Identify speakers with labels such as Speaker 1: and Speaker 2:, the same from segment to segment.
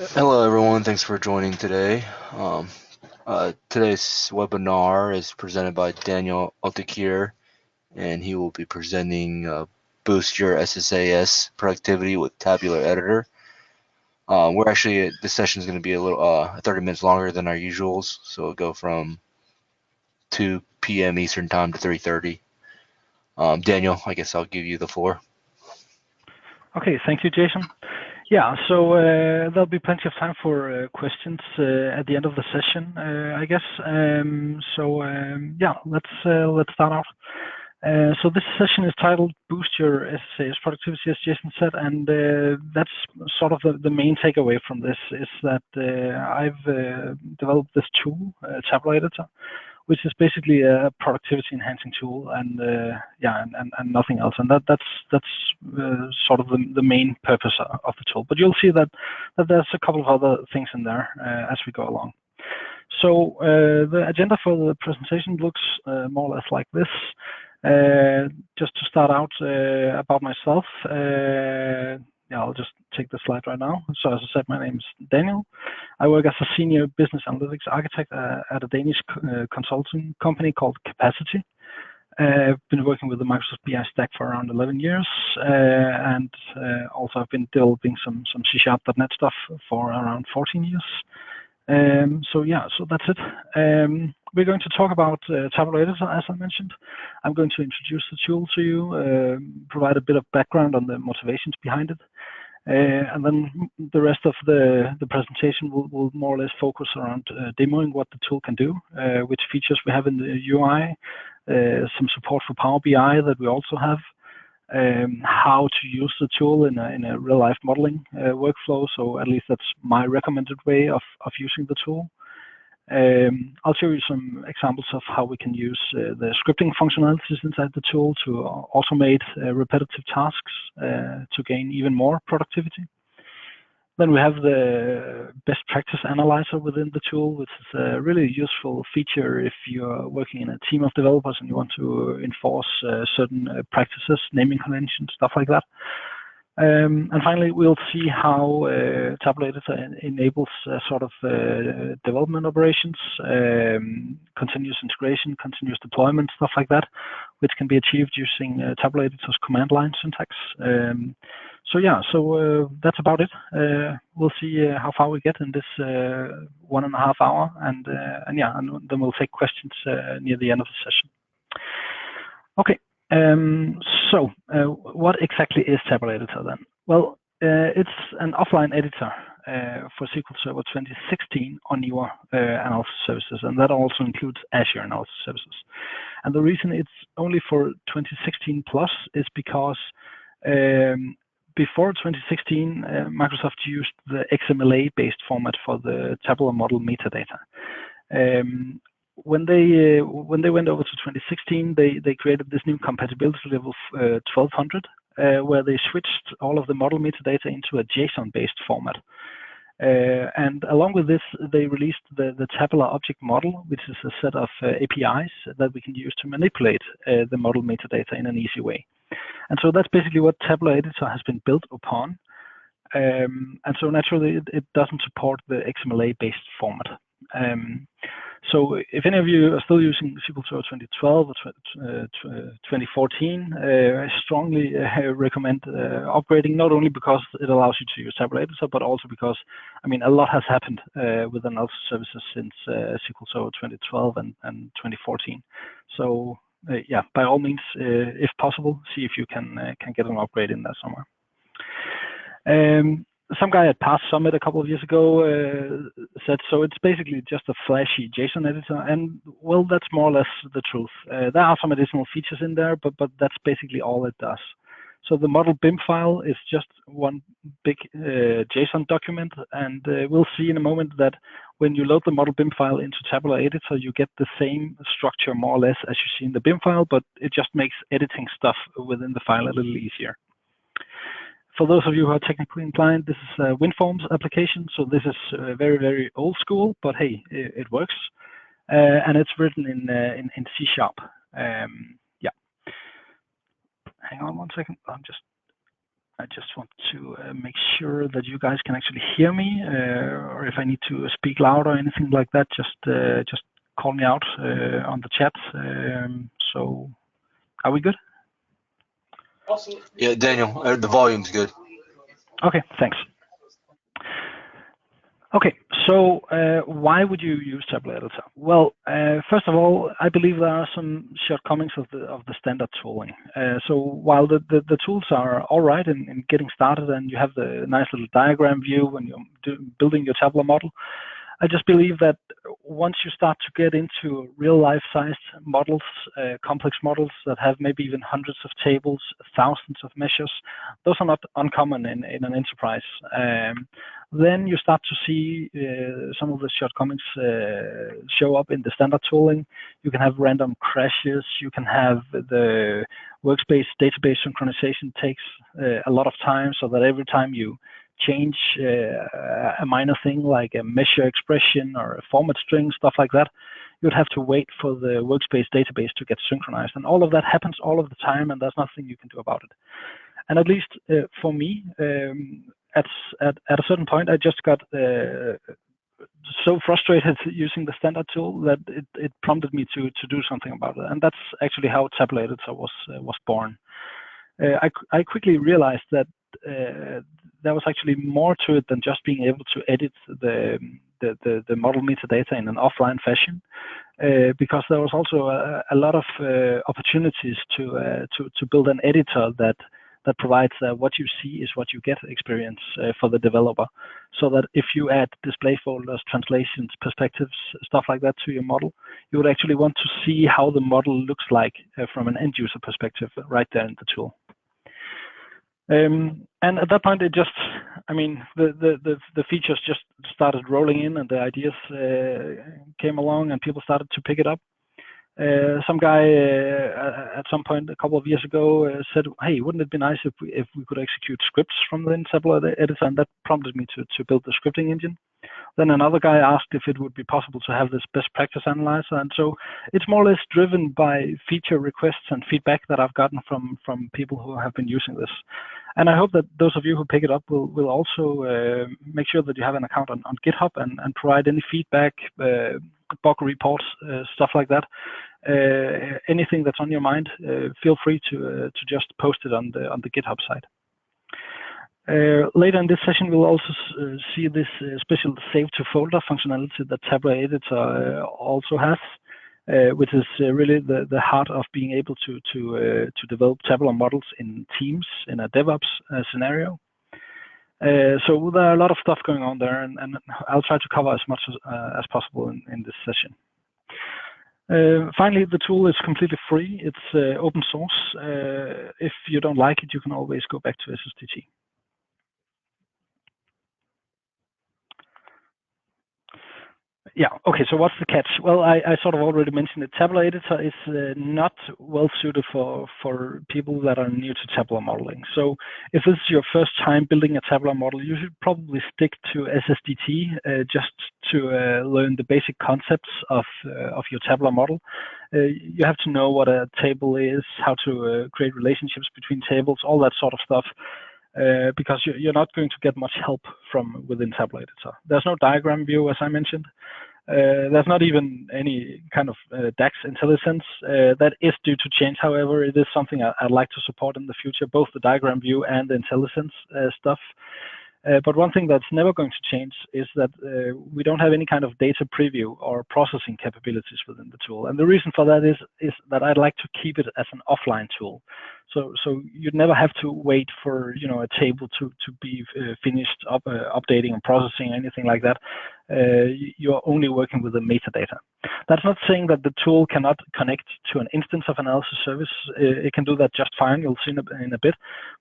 Speaker 1: Hello, everyone. Thanks for joining today. Today's webinar is presented by Daniel Altikir, and he will be presenting Boost Your SSAS Productivity with Tabular Editor. This session is going to be a little 30 minutes longer than our usuals, so it'll go from 2 p.m. Eastern Time to 3:30. Daniel, I guess I'll give you the floor.
Speaker 2: Okay, thank you, Jason. Yeah, so there'll be plenty of time for questions at the end of the session, I guess. Yeah, let's start out. So this session is titled "Boost Your SSAS Productivity," as Jason said, and that's sort of the main takeaway from this is that I've developed this tool, Tabular Editor, which is basically a productivity enhancing tool, and and nothing else. And that's sort of the main purpose of the tool. But you'll see that there's a couple of other things in there as we go along. So the agenda for the presentation looks more or less like this. Just to start out about myself, I'll just take the slide right now. So as I said, my name is Daniel. I work as a senior business analytics architect at a Danish consulting company called Capacity. I've been working with the Microsoft BI stack for around 11 years, and also I've been developing some C#.NET stuff for around 14 years. So that's it. We're going to talk about Tabular Editor, as I mentioned. I'm going to introduce the tool to you, provide a bit of background on the motivations behind it, and then the rest of the presentation will more or less focus around demoing what the tool can do, which features we have in the UI, some support for Power BI that we also have, how to use the tool in a real-life modeling workflow. So at least that's my recommended way of using the tool. I'll show you some examples of how we can use the scripting functionalities inside the tool to automate repetitive tasks to gain even more productivity. Then we have the best practice analyzer within the tool, which is a really useful feature if you're working in a team of developers and you want to enforce certain practices, naming conventions, stuff like that. And finally, we'll see how Tabular Editor enables sort of development operations, continuous integration, continuous deployment, stuff like that, which can be achieved using Tabular Editor's command line syntax. So that's about it. We'll see how far we get in this 1.5 hour, and then we'll take questions near the end of the session. Okay. So what exactly is Tabular Editor then? Well, it's an offline editor for SQL Server 2016 on your analysis services, and that also includes Azure analysis services. And the reason it's only for 2016 plus is because before 2016, Microsoft used the XMLA-based format for the tabular model metadata. When they went over to 2016, they created this new compatibility level 1200, where they switched all of the model metadata into a JSON-based format. And along with this, they released the tabular object model, which is a set of APIs that we can use to manipulate the model metadata in an easy way. And so that's basically what Tabular Editor has been built upon. And so naturally, it doesn't support the XMLA-based format. So if any of you are still using SQL Server 2012 or 2014, I strongly recommend upgrading, not only because it allows you to use Tabular Editor, but also because, I mean, a lot has happened with analysis services since SQL Server 2012 and 2014. So yeah, by all means, if possible, see if you can get an upgrade in there somewhere. Some guy at Path Summit a couple of years ago said, so it's basically just a flashy JSON editor, and well, that's more or less the truth. There are some additional features in there, but that's basically all it does. So the model BIM file is just one big JSON document, and we'll see in a moment that when you load the model BIM file into Tabular Editor, you get the same structure more or less as you see in the BIM file, but it just makes editing stuff within the file a little easier. For those of you who are technically inclined, this is a WinForms application, so this is very, very old school, but hey, it works, and it's written in C#. Yeah. Hang on one second. I just want to make sure that you guys can actually hear me, or if I need to speak loud or anything like that, just call me out on the chat. So, are we good?
Speaker 1: Yeah, Daniel, the volume's good.
Speaker 2: Okay, thanks. Okay, so why would you use Tabular Editor? Well, first of all, I believe there are some shortcomings of the standard tooling. So while the tools are all right in getting started, and you have the nice little diagram view when you're building your tabular model, I just believe that once you start to get into real life-sized models, complex models that have maybe even hundreds of tables, thousands of measures, those are not uncommon in an enterprise. Then you start to see some of the shortcomings show up in the standard tooling. You can have random crashes. You can have the workspace database synchronization takes a lot of time, so that every time you change a minor thing like a measure expression or a format string, stuff like that, you'd have to wait for the workspace database to get synchronized. And all of that happens all of the time, and there's nothing you can do about it. And at least for me, at a certain point, I just got so frustrated using the standard tool that it prompted me to do something about it. And that's actually how Tabular Editor was born. I quickly realized that there was actually more to it than just being able to edit the model metadata in an offline fashion, because there was also a lot of opportunities to build an editor that provides what you see is what you get experience for the developer, so that if you add display folders, translations, perspectives, stuff like that to your model, you would actually want to see how the model looks like from an end user perspective right there in the tool. And at that point, it just, I mean, the features just started rolling in, and the ideas came along, and people started to pick it up. Some guy at some point a couple of years ago said, "Hey, wouldn't it be nice if we could execute scripts from the Tabular Editor?" And that prompted me to build the scripting engine. Then another guy asked if it would be possible to have this best practice analyzer. And so it's more or less driven by feature requests and feedback that I've gotten from people who have been using this. And I hope that those of you who pick it up will also make sure that you have an account on GitHub and provide any feedback, bug reports, stuff like that. Anything that's on your mind, feel free to just post it on the GitHub side. Later in this session, we'll also see this special save to folder functionality that Tabular Editor also has, which is really the heart of being able to develop tabular models in teams in a DevOps scenario. So there are a lot of stuff going on there, and I'll try to cover as much as possible in this session. Finally, the tool is completely free. It's open source. If you don't like it, you can always go back to SSDT. Yeah, okay, so what's the catch? Well, I sort of already mentioned it. Tabular Editor is not well suited for people that are new to tabular modeling. So if this is your first time building a tabular model, you should probably stick to SSDT just to learn the basic concepts of your tabular model. You have to know what a table is, how to create relationships between tables, all that sort of stuff. Because you're not going to get much help from within Tabular Editor. There's no diagram view, as I mentioned. There's not even any kind of DAX IntelliSense. That is due to change, however. It is something I'd like to support in the future, both the diagram view and the IntelliSense stuff. But one thing that's never going to change is that we don't have any kind of data preview or processing capabilities within the tool. And the reason for that is that I'd like to keep it as an offline tool. So you'd never have to wait for a table to be finished updating and processing, anything like that. You're only working with the metadata. That's not saying that the tool cannot connect to an instance of analysis service. It can do that just fine. You'll see in a bit.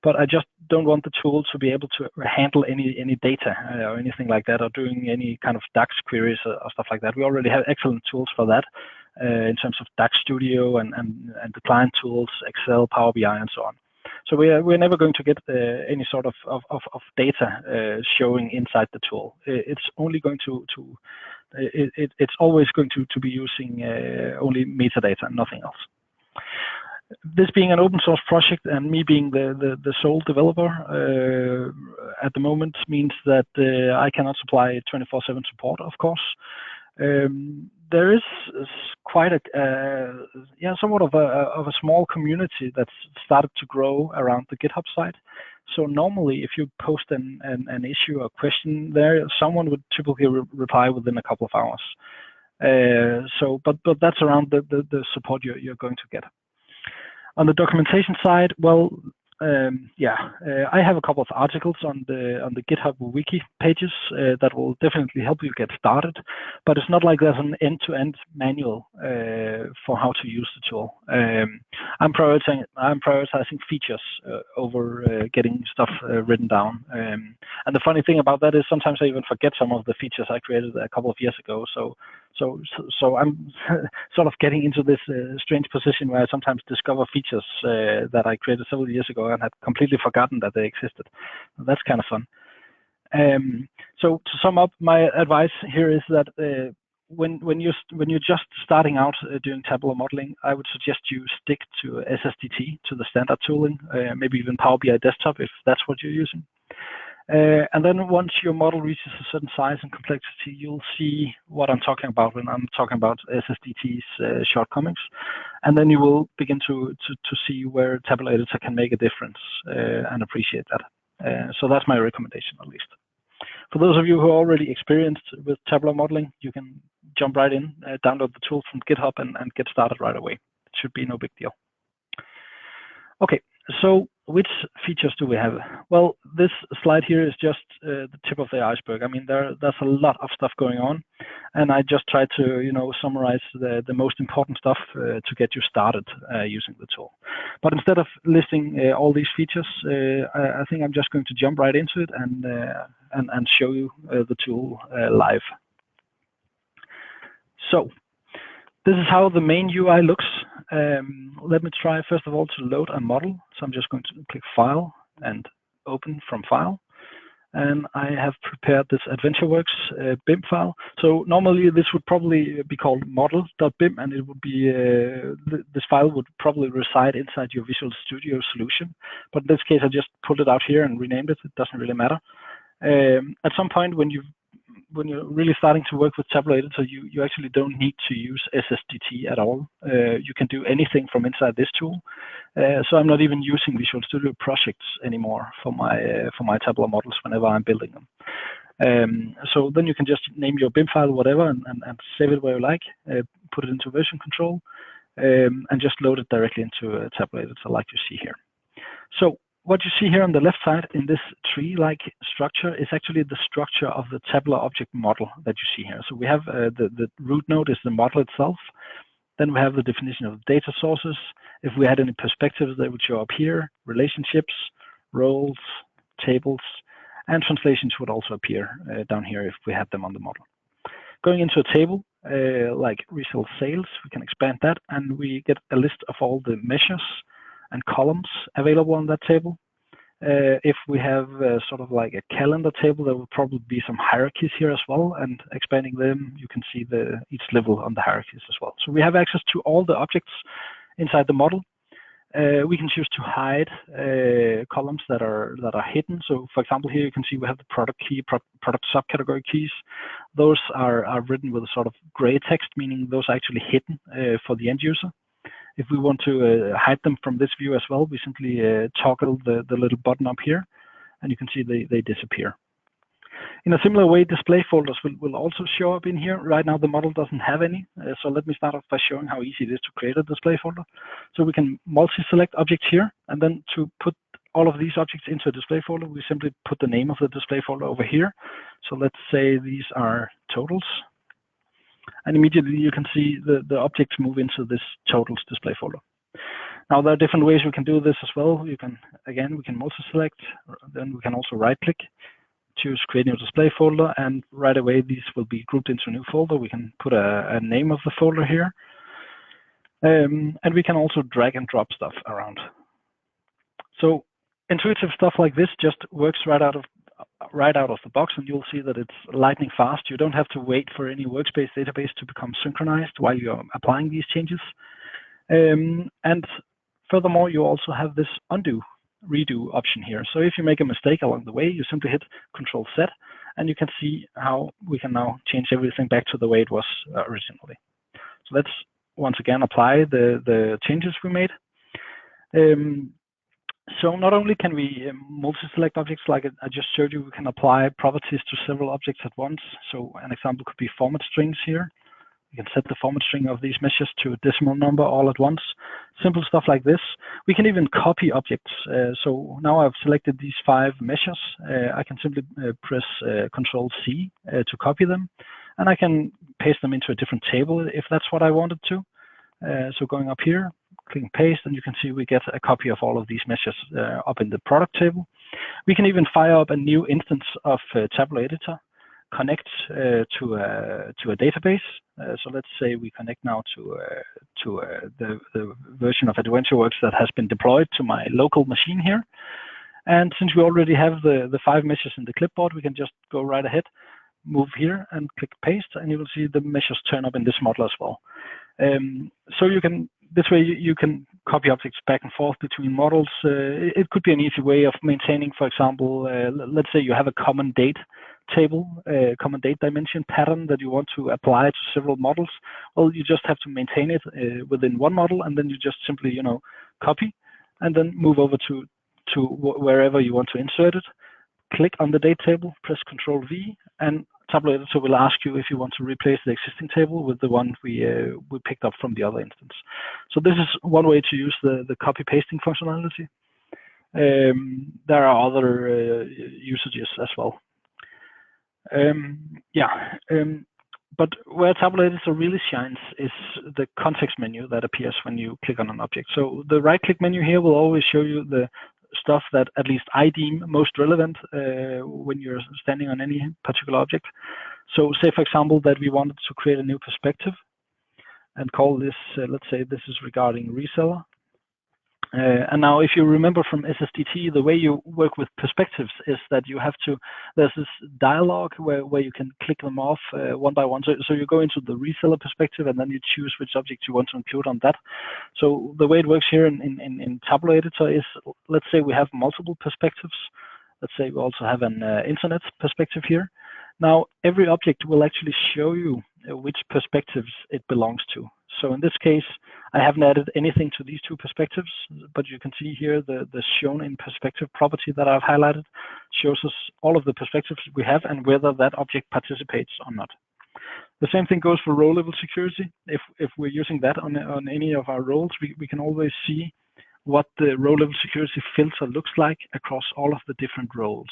Speaker 2: But I just don't want the tool to be able to handle any data or anything like that, or doing any kind of DAX queries or stuff like that. We already have excellent tools for that in terms of DAX Studio and the client tools, Excel, Power BI, and so on. So we're never going to get any sort of data showing inside the tool. It's only going it's always going to be using only metadata and nothing else. This being an open source project and me being the sole developer at the moment means that I cannot supply 24/7 support, of course. There is quite somewhat of a small community that's started to grow around the GitHub site. So normally, if you post an issue or question there, someone would typically reply within a couple of hours. But that's around the support you're going to get. On the documentation side, well, I have a couple of articles on the GitHub wiki pages that will definitely help you get started, but it's not like there's an end-to-end manual for how to use the tool. I'm prioritizing features over getting stuff written down. And the funny thing about that is sometimes I even forget some of the features I created a couple of years ago. So I'm sort of getting into this strange position where I sometimes discover features that I created several years ago and had completely forgotten that they existed. That's kind of fun. So to sum up, my advice here is that when you're just starting out doing tabular modeling, I would suggest you stick to SSDT, to the standard tooling, maybe even Power BI Desktop if that's what you're using. And then once your model reaches a certain size and complexity, you'll see what I'm talking about when I'm talking about SSDT's shortcomings. And then you will begin to see where Tabular Editor can make a difference and appreciate that. So that's my recommendation, at least. For those of you who are already experienced with tabular modeling, you can jump right in, download the tool from GitHub and get started right away. It should be no big deal. Okay, so which features do we have? Well, this slide here is just the tip of the iceberg. I mean, there's a lot of stuff going on, and I just tried to, summarize the most important stuff to get you started using the tool. But instead of listing all these features, I think I'm just going to jump right into it and show you the tool live. So this is how the main UI looks. Let me try first of all to load a model. So I'm just going to click File and Open from File. And I have prepared this AdventureWorks BIM file. So normally this would probably be called model.bim, and it would be this file would probably reside inside your Visual Studio solution. But in this case, I just pulled it out here and renamed it. It doesn't really matter. At some point when you're really starting to work with Tabular Editor, you actually don't need to use SSDT at all. You can do anything from inside this tool. So I'm not even using Visual Studio projects anymore for my tabular models whenever I'm building them. So then you can just name your BIM file, whatever, and save it where you like, put it into version control, and just load it directly into Tabular Editor like you see here. So what you see here on the left side in this tree-like structure is actually the structure of the tabular object model that you see here. So we have the root node is the model itself. Then we have the definition of data sources. If we had any perspectives, they would show up here. Relationships, roles, tables, and translations would also appear down here if we had them on the model. Going into a table like resale sales, we can expand that, and we get a list of all the measures and columns available on that table. If we have sort of like a calendar table, there will probably be some hierarchies here as well, and expanding them, you can see each level on the hierarchies as well. So we have access to all the objects inside the model. We can choose to hide columns that are hidden. So for example, here you can see we have the product key, product subcategory keys. Those are written with a sort of gray text, meaning those are actually hidden for the end user. If we want to hide them from this view as well, we simply toggle the little button up here, and you can see they disappear. In a similar way, display folders will also show up in here. Right now, the model doesn't have any, so let me start off by showing how easy it is to create a display folder. So we can multi-select objects here, and then to put all of these objects into a display folder, we simply put the name of the display folder over here. So let's say these are totals. And immediately you can see the objects move into this totals display folder. Now there are different ways we can do this as well. We can multi-select, then we can also right-click, choose create new display folder, and right away these will be grouped into a new folder. We can put a name of the folder here. And we can also drag and drop stuff around. So intuitive stuff like this just works right out of the box, and you'll see that it's lightning fast. You don't have to wait for any workspace database to become synchronized while you're applying these changes. And Furthermore, you also have this undo, redo option here. So if you make a mistake along the way, you simply hit Control Z, and you can see how we can now change everything back to the way it was originally. So let's once again apply the changes we made. So not only can we multi-select objects like I just showed you, we can apply properties to several objects at once. So an example could be format strings here. You can set the format string of these meshes to a decimal number all at once. Simple stuff like this. We can even copy objects. So now I've selected these 5 meshes. I can simply press Control C to copy them. And I can paste them into a different table if that's what I wanted to. So going up here, clicking paste, and you can see we get a copy of all of these meshes up in the product table. We can even fire up a new instance of Tabular Editor, connect to a database. So let's say we connect now to the version of AdventureWorks that has been deployed to my local machine here. And since we already have the 5 meshes in the clipboard, we can just go right ahead, move here and click paste, and you will see the meshes turn up in this model as well. So you can, this way you can copy objects back and forth between models. It could be an easy way of maintaining, for example, let's say you have a common date table, common date dimension pattern that you want to apply to several models. Well, you just have to maintain it within one model, and then you just simply, copy and then move over to wherever you want to insert it. Click on the date table, press Control V, and Tabular Editor will ask you if you want to replace the existing table with the one we picked up from the other instance. So this is one way to use the copy pasting functionality. There are other usages as well. But where Tabular Editor really shines is the context menu that appears when you click on an object. So the right-click menu here will always show you the stuff that at least I deem most relevant when you're standing on any particular object. So say, for example, that we wanted to create a new perspective and call this, let's say this is regarding reseller. And now if you remember from SSDT, the way you work with perspectives is that you have to, there's this dialog where you can click them off one by one. So you go into the reseller perspective and then you choose which object you want to include on that. So the way it works here in Tabular Editor is, let's say we have multiple perspectives. Let's say we also have an internet perspective here. Now every object will actually show you which perspectives it belongs to. So in this case, I haven't added anything to these 2 perspectives, but you can see here the shown in perspective property that I've highlighted shows us all of the perspectives we have and whether that object participates or not. The same thing goes for row level security. If we're using that on any of our roles, we can always see what the row level security filter looks like across all of the different roles.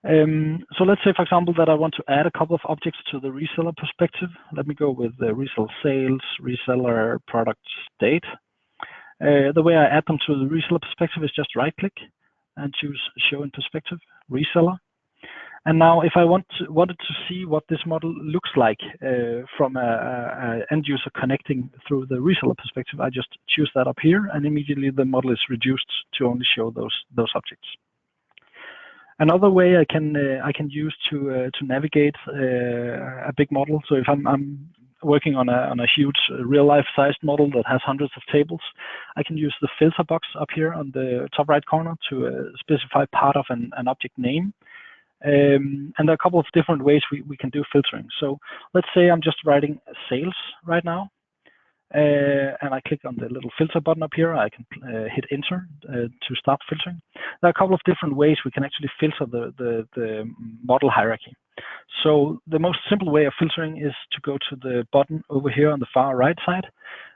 Speaker 2: So let's say, for example, that I want to add a couple of objects to the reseller perspective. Let me go with the reseller sales, reseller product date. The way I add them to the reseller perspective is just right-click and choose Show in Perspective, Reseller. And now if I wanted to see what this model looks like from an end user connecting through the reseller perspective, I just choose that up here, and immediately the model is reduced to only show those objects. Another way I can use to navigate a big model. So if I'm working on a huge real-life sized model that has hundreds of tables, I can use the filter box up here on the top right corner to specify part of an object name. And there are a couple of different ways we can do filtering. So let's say I'm just writing sales right now. And I click on the little filter button up here. I can hit enter to start filtering. There are a couple of different ways we can actually filter the model hierarchy. So the most simple way of filtering is to go to the button over here on the far right side,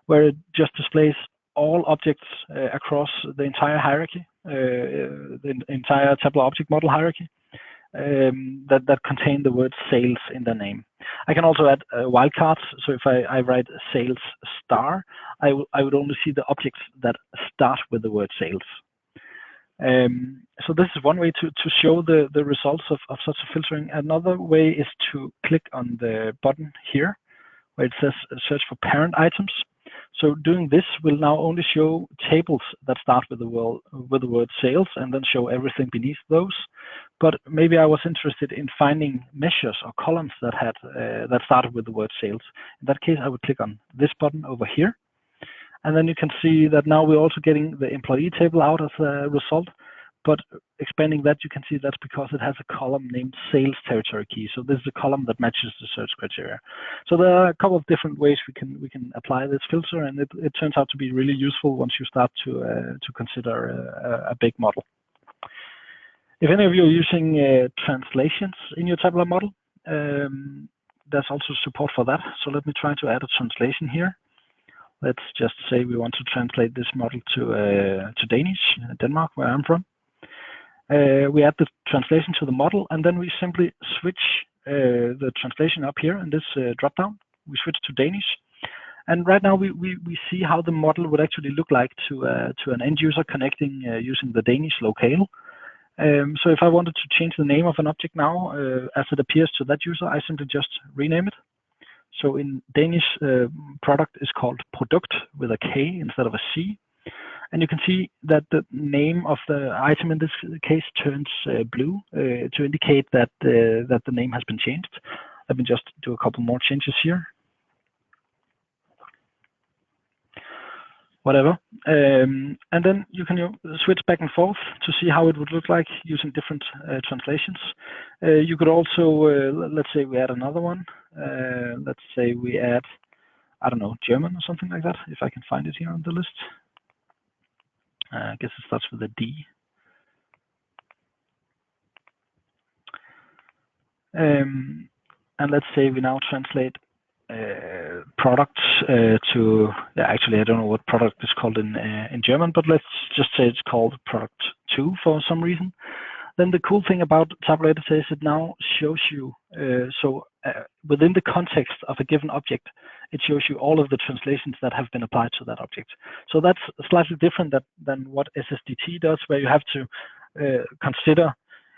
Speaker 2: where it just displays all objects across the entire hierarchy, the entire tabular object model hierarchy. That contain the word sales in their name. I can also add wildcards. So if I write sales star, I would only see the objects that start with the word sales. So this is one way to show the results of such a filtering. Another way is to click on the button here, where it says search for parent items. So doing this will now only show tables that start with the word sales and then show everything beneath those. But maybe I was interested in finding measures or columns that had that started with the word sales. In that case, I would click on this button over here, And then you can see that now we're also getting the employee table out as a result. But expanding that, you can see that's because it has a column named sales territory key. So this is a column that matches the search criteria. So there are a couple of different ways we can apply this filter, and it turns out to be really useful once you start to consider a big model. If any of you are using translations in your tabular model, there's also support for that. So let me try to add a translation here. Let's just say we want to translate this model to Danish, Denmark, where I'm from. We add the translation to the model, and then we simply switch the translation up here in this drop-down. We switch to Danish, and right now we see how the model would actually look like to an end user connecting using the Danish locale. So if I wanted to change the name of an object now, as it appears to that user, I simply just rename it. So in Danish, product is called produkt with a K instead of a C. And you can see that the name of the item in this case turns blue to indicate that the name has been changed. Let me just do a couple more changes here. Whatever. And then you can switch back and forth to see how it would look like using different translations. You could also, let's say we add another one. Let's say we add, I don't know, German or something like that, if I can find it here on the list. I guess it starts with a D. And let's say we now translate product to, actually I don't know what product is called in German, but let's just say it's called product 2 for some reason. Then the cool thing about Tabular Editor is it now shows you, within the context of a given object, it shows you all of the translations that have been applied to that object. So that's slightly different than what SSDT does, where you have to consider.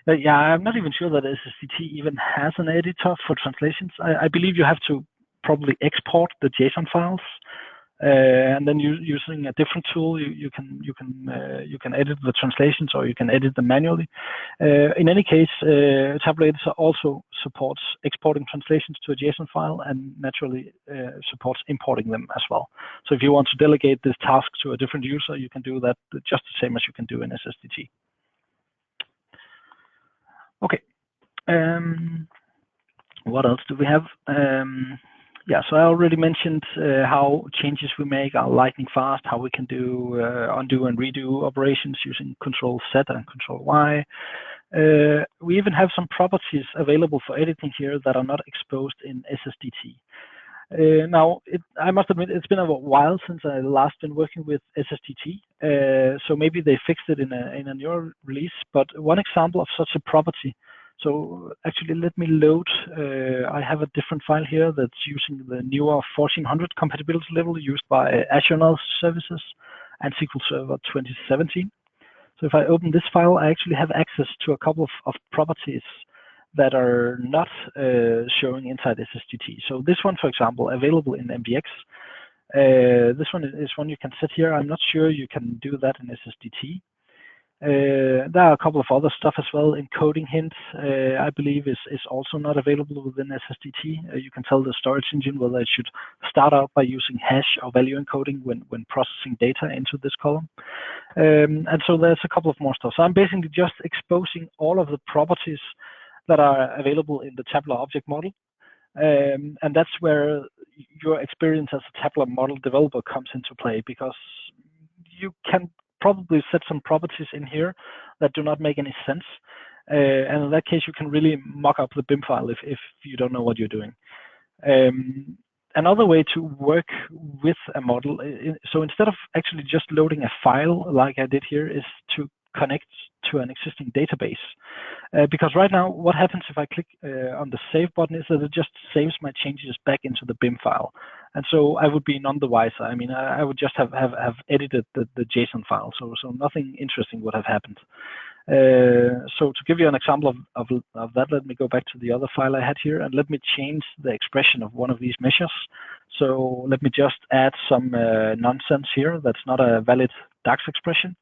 Speaker 2: I'm not even sure that SSDT even has an editor for translations. I believe you have to probably export the JSON files, and then using a different tool, you can edit the translations, or you can edit them manually. In any case, Tabular Editor also supports exporting translations to a JSON file, and naturally supports importing them as well. So if you want to delegate this task to a different user, you can do that just the same as you can do in SSDT. Okay. What else do we have? So I already mentioned how changes we make are lightning fast, how we can do undo and redo operations using Control Z and Control Y. We even have some properties available for editing here that are not exposed in SSDT. Now, I must admit, it's been a while since I last been working with SSDT, so maybe they fixed it in a newer release, but one example of such a property. So actually, let me load. I have a different file here that's using the newer 1400 compatibility level used by Azure Services and SQL Server 2017. So if I open this file, I actually have access to a couple of properties that are not showing inside SSDT. So this one, for example, available in MBX. This one is one you can set here. I'm not sure you can do that in SSDT. There are a couple of other stuff as well. Encoding hints, I believe, is also not available within SSDT. You can tell the storage engine whether it should start out by using hash or value encoding when processing data into this column. And so there's a couple of more stuff. So I'm basically just exposing all of the properties that are available in the tabular object model. And that's where your experience as a tabular model developer comes into play, because you can probably set some properties in here that do not make any sense. And in that case, you can really mock up the BIM file if you don't know what you're doing. Another way to work with a model, so instead of actually just loading a file like I did here, is to connect to an existing database. Because right now, what happens if I click on the save button is that it just saves my changes back into the BIM file. And so I would be none the wiser. I mean, I would just have edited the JSON file. So nothing interesting would have happened. So to give you an example of that, let me go back to the other file I had here, and let me change the expression of one of these measures. So let me just add some nonsense here that's not a valid DAX expression.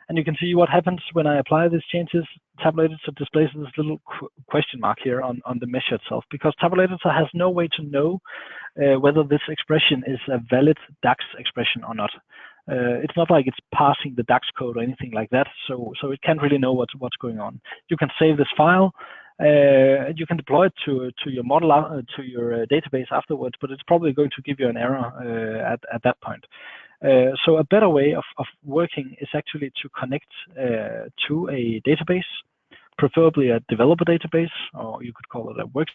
Speaker 2: And you can see what happens when I apply these changes. Tabular Editor displays this little question mark here on the measure itself, because Tabular Editor has no way to know whether this expression is a valid DAX expression or not. It's not like it's parsing the DAX code or anything like that, so it can't really know what's going on. You can save this file, you can deploy it to your model, to your database afterwards, but it's probably going to give you an error at that point. So a better way of working is actually to connect to a database, preferably a developer database, or you could call it a work.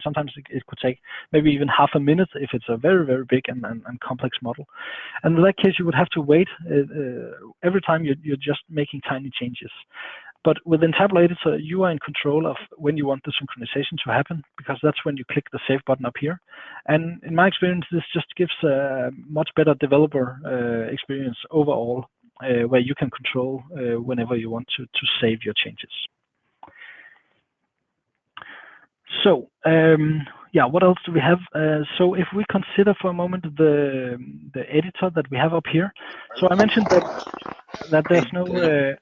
Speaker 2: Sometimes it could take maybe even half a minute if it's a very, very big and complex model. And in that case, you would have to wait every time you're just making tiny changes. But within Tabular Editor, you are in control of when you want the synchronization to happen, because that's when you click the save button up here. And in my experience, this just gives a much better developer experience overall, where you can control whenever you want to save your changes. So yeah, what else do we have? So if we consider for a moment the editor that we have up here. So I mentioned that there's no.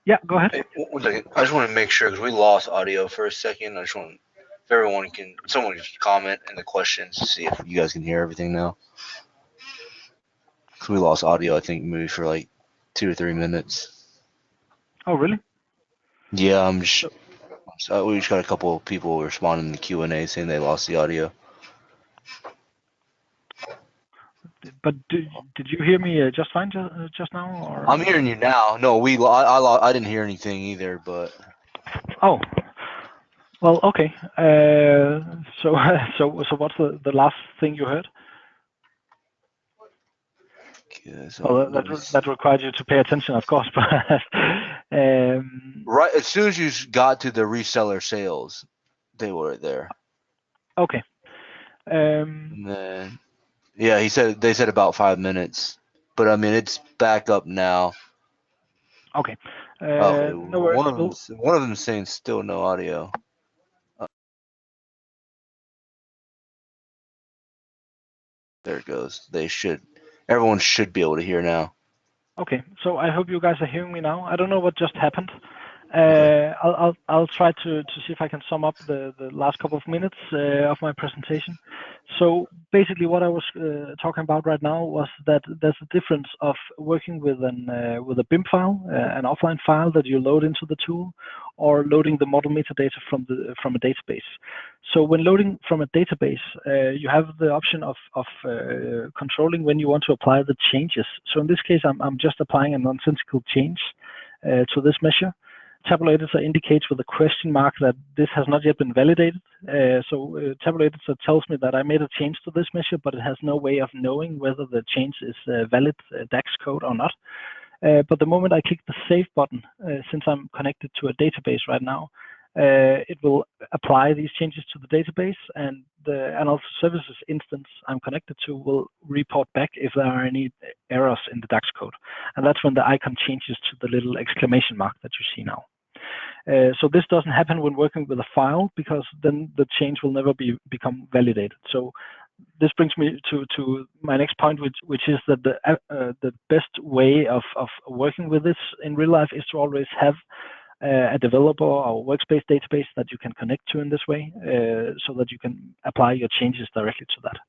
Speaker 2: Yeah, go ahead.
Speaker 1: Hey, 1 second. I just want to make sure because we lost audio for a second. I just want if everyone can, someone just comment in the questions to see if you guys can hear everything now. Because we lost audio, I think maybe for like 2 or 3 minutes.
Speaker 2: Oh, really?
Speaker 1: Yeah, so we just got a couple of people responding in the Q&A saying they lost the audio.
Speaker 2: But did you hear me just fine just now? Or?
Speaker 1: I'm hearing you now. No, I didn't hear anything either, but.
Speaker 2: Oh, well, okay. So what's the last thing you heard?
Speaker 1: Okay, so
Speaker 2: well, that required you to pay attention, of course. But
Speaker 1: right as soon as you got to the reseller sales, they were there.
Speaker 2: Okay.
Speaker 1: And then, yeah, they said about 5 minutes, but I mean it's back up now.
Speaker 2: Okay.
Speaker 1: Okay,
Speaker 2: No worries.
Speaker 1: one of them is saying still no audio. There it goes. Everyone should be able to hear now.
Speaker 2: Okay, so I hope you guys are hearing me now. I don't know what just happened.
Speaker 1: Okay.
Speaker 2: I'll try to see if I can sum up the last couple of minutes of my presentation. So basically, what I was talking about right now was that there's a difference of working with a BIM file, an offline file that you load into the tool, or loading the model metadata from a database. So when loading from a database, you have the option of controlling when you want to apply the changes. So in this case, I'm just applying a nonsensical change to this measure. Tabular Editor indicates with a question mark that this has not yet been validated. So Tabular Editor tells me that I made a change to this measure, but it has no way of knowing whether the change is valid DAX code or not. But the moment I click the save button, since I'm connected to a database right now, it will apply these changes to the database, and the analysis services instance I'm connected to will report back if there are any errors in the DAX code. And that's when the icon changes to the little exclamation mark that you see now. So this doesn't happen when working with a file, because then the change will never become validated. So this brings me to my next point, which is that the best way of working with this in real life is to always have a developer or workspace database that you can connect to in this way, so that you can apply your changes directly to that.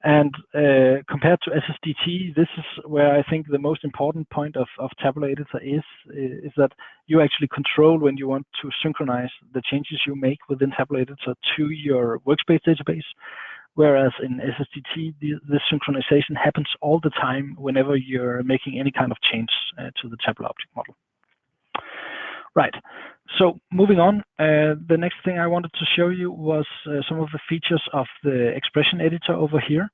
Speaker 2: And compared to SSDT, this is where I think the most important point of Tabular Editor is that you actually control when you want to synchronize the changes you make within Tabular Editor to your workspace database, whereas in SSDT, this synchronization happens all the time whenever you're making any kind of change to the tabular object model. Right. So moving on, the next thing I wanted to show you was some of the features of the expression editor over here.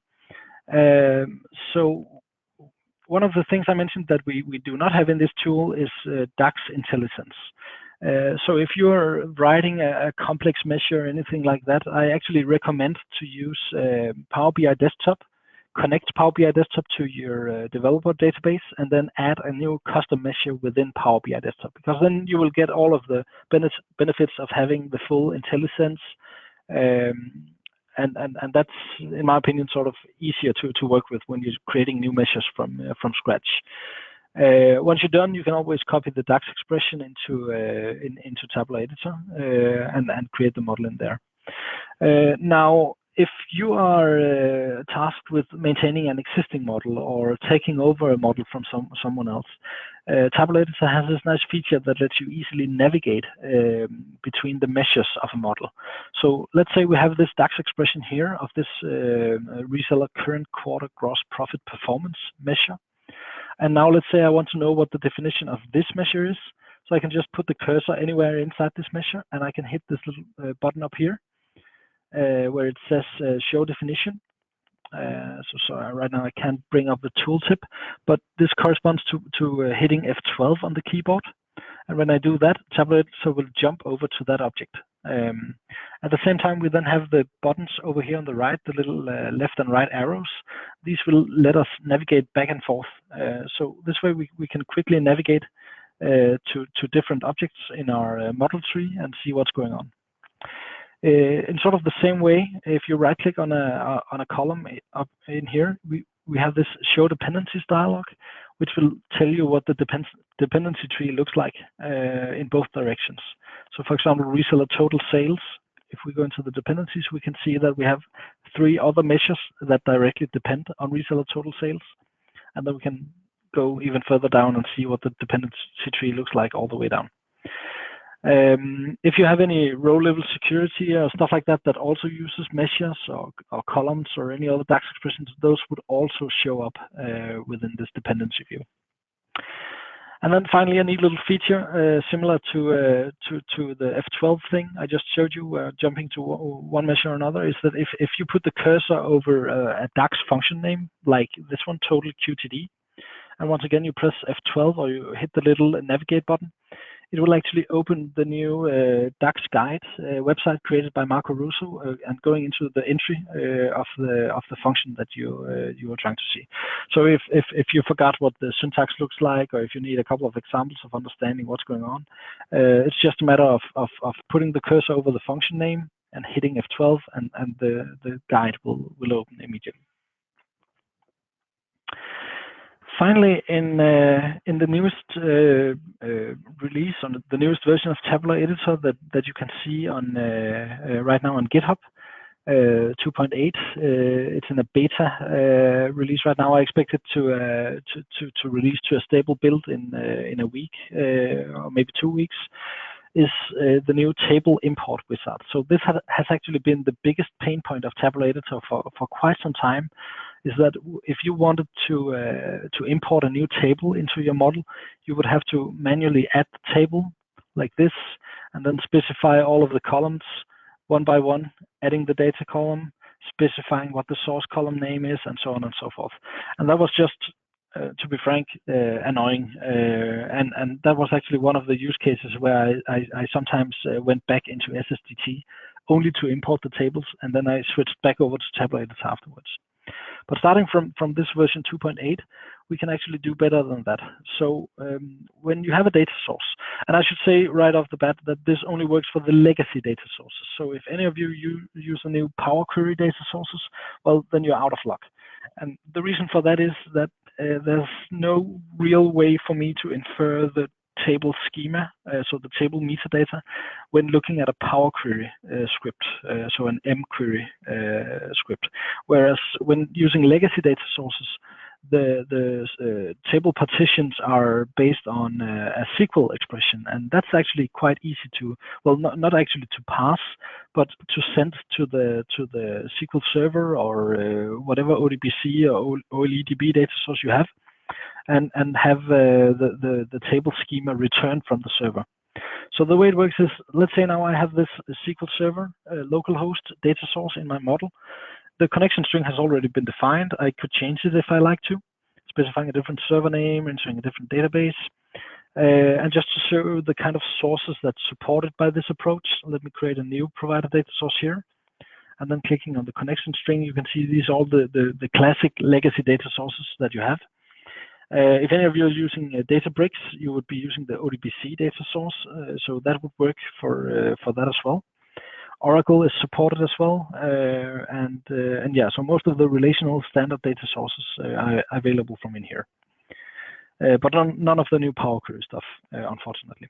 Speaker 2: So one of the things I mentioned that we do not have in this tool is DAX intelligence. So if you're writing a complex measure or anything like that, I actually recommend to use Power BI Desktop. Connect Power BI Desktop to your developer database, and then add a new custom measure within Power BI Desktop, because then you will get all of the benefits of having the full intelligence, and that's, in my opinion, sort of easier to work with when you're creating new measures from scratch. Once you're done, you can always copy the DAX expression into Tabular Editor and create the model in there. Now, if you are tasked with maintaining an existing model or taking over a model from someone else, Tabular Editor has this nice feature that lets you easily navigate between the measures of a model. So let's say we have this DAX expression here of this reseller current quarter gross profit performance measure. And now let's say I want to know what the definition of this measure is. So I can just put the cursor anywhere inside this measure, and I can hit this little button up here where it says show definition. So right now I can't bring up the tooltip, but this corresponds to hitting F12 on the keyboard. And when I do that, Tabular Editor will jump over to that object. At the same time, we then have the buttons over here on the right, the little left and right arrows. These will let us navigate back and forth. So this way we can quickly navigate to different objects in our model tree and see what's going on. In sort of the same way, if you right-click on a column up in here, we have this show dependencies dialog, which will tell you what the dependency tree looks like in both directions. So for example, reseller total sales, if we go into the dependencies, we can see that we have 3 other measures that directly depend on reseller total sales. And then we can go even further down and see what the dependency tree looks like all the way down. If you have any row level security or stuff like that that also uses measures or columns or any other DAX expressions, those would also show up within this dependency view. And then finally, a neat little feature similar to the F12 thing I just showed you, jumping to one measure or another, is that if you put the cursor over a DAX function name, like this one, total QTD, and once again you press F12 or you hit the little navigate button, it will actually open the new DAX guide website created by Marco Russo and going into the entry of the function that you are trying to see. So if you forgot what the syntax looks like, or if you need a couple of examples of understanding what's going on, it's just a matter of putting the cursor over the function name and hitting F12, and the guide will open immediately. Finally, in the newest release, on the newest version of Tabular Editor that you can see on right now on GitHub, 2.8, it's in a beta release right now. I expect it to release to a stable build in a week or maybe 2 weeks. Is the new table import wizard. So this has actually been the biggest pain point of Tabular Editor for quite some time. Is that if you wanted to import a new table into your model, you would have to manually add the table like this, and then specify all of the columns one by one, adding the data column, specifying what the source column name is, and so on and so forth. And that was just to be frank, annoying. And that was actually one of the use cases where I sometimes went back into SSDT only to import the tables, and then I switched back over to Tabular Editor afterwards. But starting from this version 2.8, we can actually do better than that. So when you have a data source, and I should say right off the bat that this only works for the legacy data sources. So if any of you use a new Power Query data sources, well, then you're out of luck. And the reason for that is that there's no real way for me to infer the table schema, so the table metadata, when looking at a Power Query script, so an mQuery script. Whereas when using legacy data sources, the table partitions are based on a SQL expression, and that's actually quite easy to, well, not actually to parse, but to send to the SQL server or whatever ODBC or OLEDB data source you have, and have the table schema returned from the server. So the way it works is, let's say now I have this SQL server, localhost data source in my model. The connection string has already been defined. I could change it if I like to, specifying a different server name, entering a different database. And just to show the kind of sources that's supported by this approach, let me create a new provider data source here. And then clicking on the connection string, you can see these are all the classic legacy data sources that you have. If any of you are using Databricks, you would be using the ODBC data source, so that would work for that as well. Oracle is supported as well, and yeah, so most of the relational standard data sources are available from in here, but none of the new Power Query stuff, unfortunately.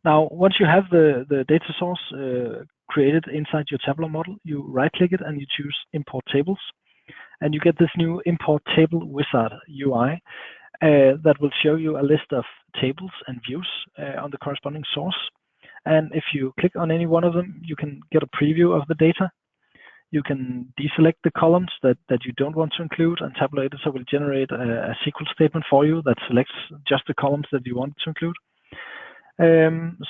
Speaker 2: Now, once you have the data source created inside your tabular model, you right-click it and you choose Import Tables, and you get this new Import Table Wizard UI that will show you a list of tables and views on the corresponding source. And if you click on any one of them, you can get a preview of the data. You can deselect the columns that you don't want to include, and Tabular Editor will generate a SQL statement for you that selects just the columns that you want to include.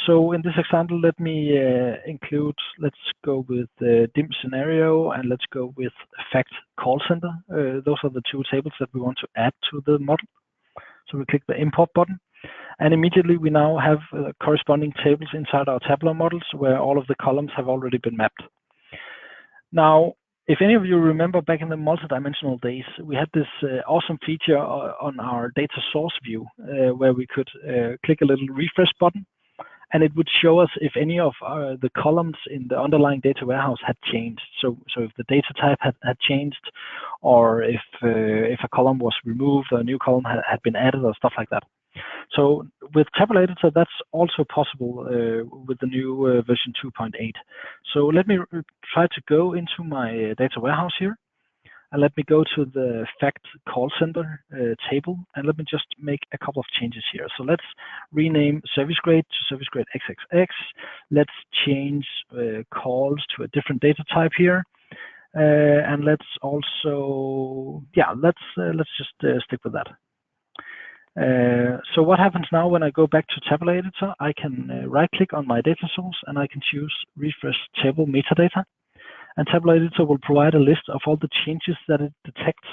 Speaker 2: So in this example, let me include, let's go with the DIM scenario, and let's go with fact call center. Those are the two tables that we want to add to the model. So we click the import button, and immediately we now have corresponding tables inside our tabular models where all of the columns have already been mapped. Now, if any of you remember back in the multidimensional days, we had this awesome feature on our data source view where we could click a little refresh button, and it would show us if any of the columns in the underlying data warehouse had changed. So if the data type had changed, or if a column was removed, or a new column had been added, or stuff like that. So with Tabular Editor, that's also possible with the new version 2.8. So let me try to go into my data warehouse here, and let me go to the fact call center table, and let me just make a couple of changes here. So let's rename service grade to service grade XXX. Let's change calls to a different data type here, and let's also, yeah, let's just stick with that. So what happens now when I go back to Tabular Editor? I can right-click on my data source, and I can choose Refresh Table Metadata. And Tabular Editor will provide a list of all the changes that it detects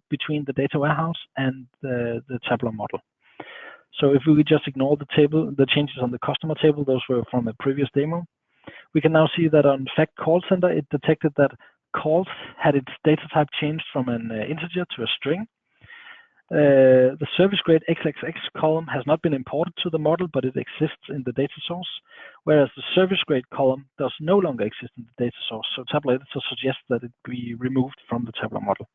Speaker 2: between the data warehouse and the tabular model. So if we just ignore the changes on the customer table, those were from a previous demo, we can now see that on fact call center, it detected that calls had its data type changed from an integer to a string. The service grade XXX column has not been imported to the model, but it exists in the data source, whereas the service grade column does no longer exist in the data source. So Tabular Editor suggests that it be removed from the tabular model.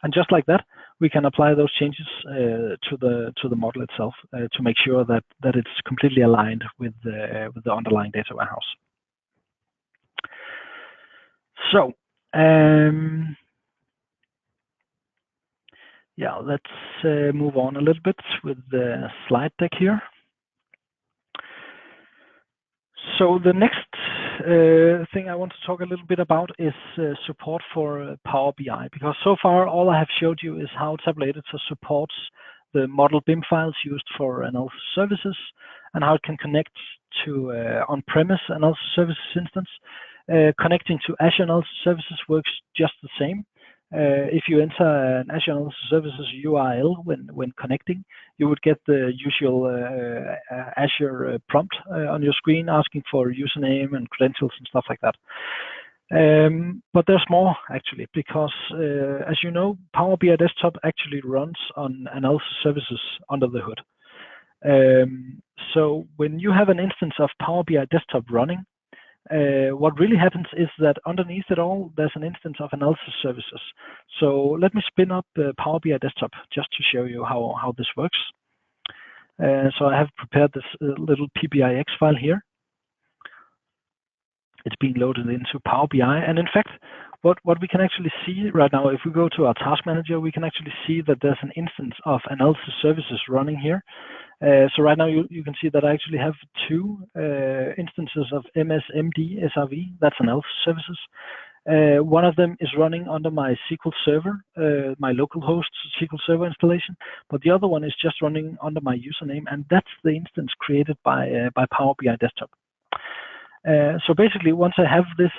Speaker 2: And just like that, we can apply those changes to the model itself to make sure that it's completely aligned with the underlying data warehouse. So yeah, let's move on a little bit with the slide deck here. So the next thing I want to talk a little bit about is support for Power BI, because so far all I have showed you is how Tabular Editor supports the model BIM files used for analysis services and how it can connect to on-premise analysis services instance. Connecting to Azure analysis services works just the same. If you enter an Azure Analysis Services URL when connecting, you would get the usual Azure prompt on your screen asking for username and credentials and stuff like that. But there's more actually, because as you know, Power BI Desktop actually runs on Analysis Services under the hood. So when you have an instance of Power BI Desktop running, what really happens is that underneath it all, there's an instance of Analysis Services. So let me spin up Power BI Desktop just to show you how this works. So I have prepared this little PBIX file here. It's being loaded into Power BI, and in fact, what we can actually see right now, if we go to our Task Manager, we can actually see that there's an instance of Analysis Services running here. So right now you can see that I actually have two instances of MSMD SRV, that's Analysis Services. One of them is running under my SQL Server, my localhost SQL Server installation, but the other one is just running under my username, and that's the instance created by Power BI Desktop. So basically, once I have this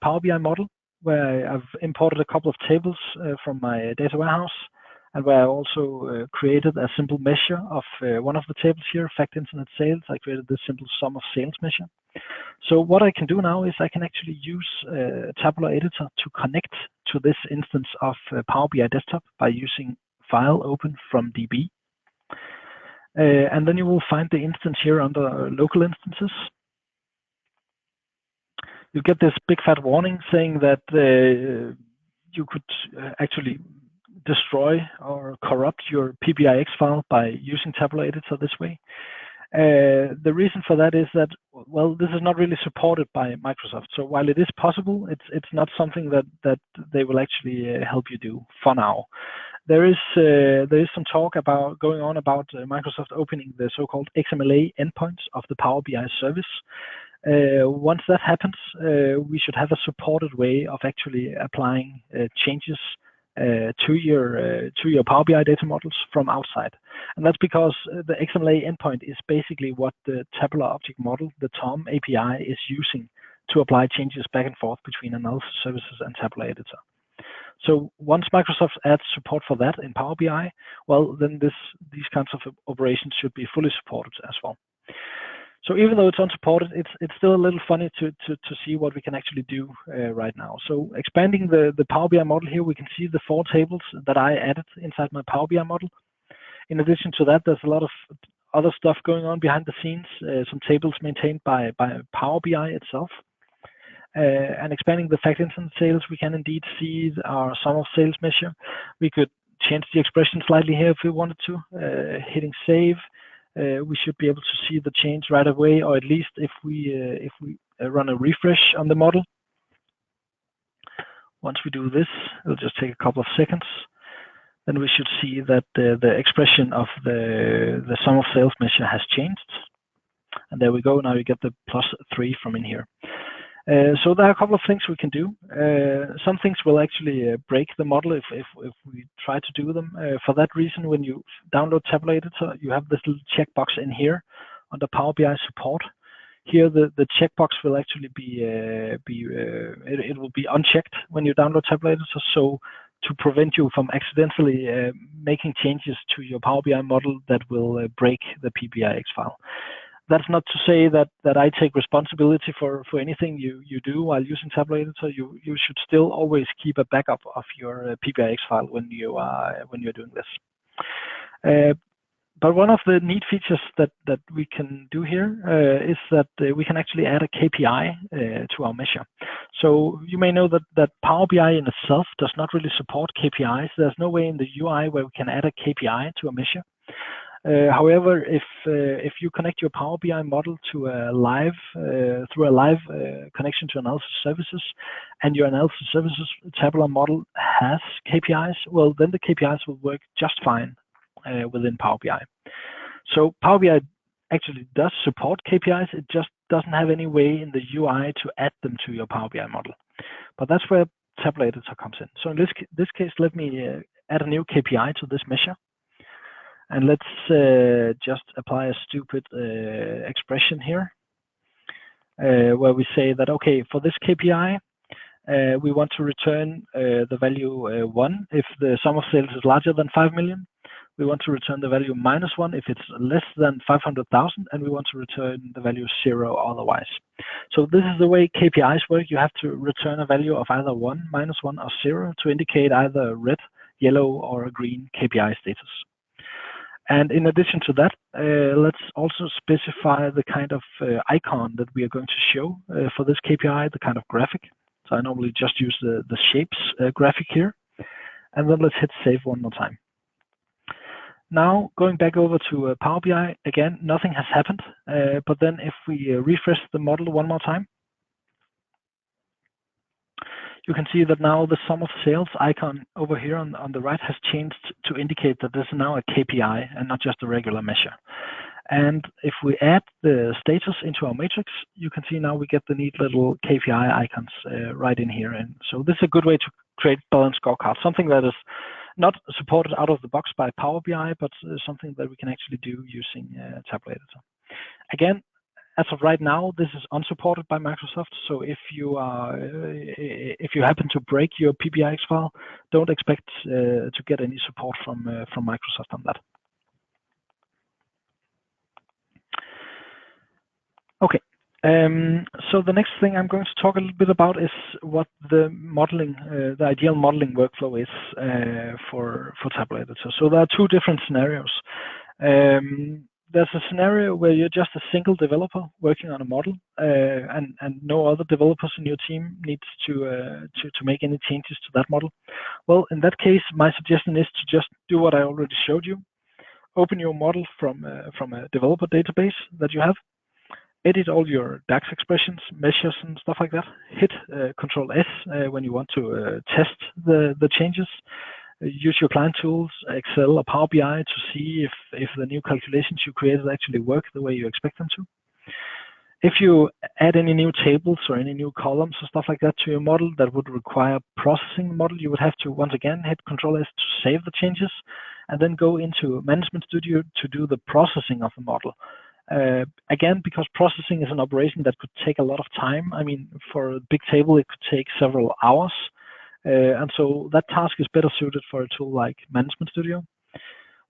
Speaker 2: Power BI model, where I've imported a couple of tables from my data warehouse, and where I also created a simple measure of one of the tables here, fact internet sales. I created this simple sum of sales measure. So what I can do now is I can actually use Tabular Editor to connect to this instance of Power BI Desktop by using file open from DB. And then you will find the instance here under local instances. You get this big fat warning saying that you could actually destroy or corrupt your PBIX file by using Tabular Editor this way. The reason for that is that, well, this is not really supported by Microsoft. So while it is possible, it's not something that they will actually help you do for now. There is some talk going on about Microsoft opening the so-called XMLA endpoints of the Power BI service. Once that happens, we should have a supported way of actually applying changes to your Power BI data models from outside. And that's because the XMLA endpoint is basically what the Tabular Object Model, the TOM API, is using to apply changes back and forth between Analysis Services and Tabular Editor. So once Microsoft adds support for that in Power BI, well, then these kinds of operations should be fully supported as well. So even though it's unsupported, it's still a little funny to see what we can actually do right now. So expanding the Power BI model here, we can see the 4 tables that I added inside my Power BI model. In addition to that, there's a lot of other stuff going on behind the scenes, some tables maintained by Power BI itself. And expanding the fact internet sales, we can indeed see our sum of sales measure. We could change the expression slightly here if we wanted to, hitting save. We should be able to see the change right away, or at least if we run a refresh on the model. Once we do this, it'll just take a couple of seconds. Then we should see that the expression of the sum of sales measure has changed. And there we go. Now you get the +3 from in here. So there are a couple of things we can do. Some things will actually break the model if we try to do them. For that reason, when you download Tabular Editor, you have this little checkbox in here under Power BI support. Here, the checkbox will actually it will be unchecked when you download Tabular Editor. So to prevent you from accidentally making changes to your Power BI model that will break the PBIX file. That's not to say that I take responsibility for anything you do while using Tabular Editor. You should still always keep a backup of your PBIX file when you're doing this. But one of the neat features that we can do here is that we can actually add a KPI to our measure. So you may know that Power BI in itself does not really support KPIs. There's no way in the UI where we can add a KPI to a measure. However, if you connect your Power BI model to a live through a live connection to Analysis Services, and your Analysis Services tabular model has KPIs, well, then the KPIs will work just fine within Power BI. So Power BI actually does support KPIs. It just doesn't have any way in the UI to add them to your Power BI model. But that's where Tabular Editor comes in. So in this case, let me add a new KPI to this measure. And let's just apply a stupid expression here, where we say that, okay, for this KPI, We want to return the value 1 if the sum of sales is larger than 5 million. We want to return the value -1 if it's less than 500,000, and we want to return the value 0 otherwise. So this is the way KPIs work. You have to return a value of either 1, -1, or 0 to indicate either a red, yellow, or a green KPI status. And in addition to that, let's also specify the kind of icon that we are going to show for this KPI, the kind of graphic. So I normally just use the shapes graphic here. And then let's hit save one more time. Now, going back over to Power BI, again, nothing has happened. But then if we refresh the model one more time, you can see that now the sum of sales icon over here on the right has changed to indicate that this is now a KPI and not just a regular measure. And if we add the status into our matrix, you can see now we get the neat little KPI icons right in here. And so this is a good way to create balanced scorecards, something that is not supported out of the box by Power BI, but something that we can actually do using Tabular Editor. Again, as of right now, this is unsupported by Microsoft. So if you happen to break your PBIX file, don't expect to get any support from Microsoft on that. Okay. So the next thing I'm going to talk a little bit about is what the modeling, the ideal modeling workflow is for Tabular Editor. So there are two different scenarios. There's a scenario where you're just a single developer working on a model, and no other developers in your team needs to make any changes to that model. Well, in that case, my suggestion is to just do what I already showed you. Open your model from a developer database that you have. Edit all your DAX expressions, measures, and stuff like that. Hit Control S when you want to test the changes. Use your client tools, Excel or Power BI to see if the new calculations you created actually work the way you expect them to. If you add any new tables or any new columns or stuff like that to your model that would require processing the model, you would have to once again hit Control S to save the changes and then go into Management Studio to do the processing of the model. Again, because processing is an operation that could take a lot of time. I mean, for a big table, it could take several hours. And so that task is better suited for a tool like Management Studio.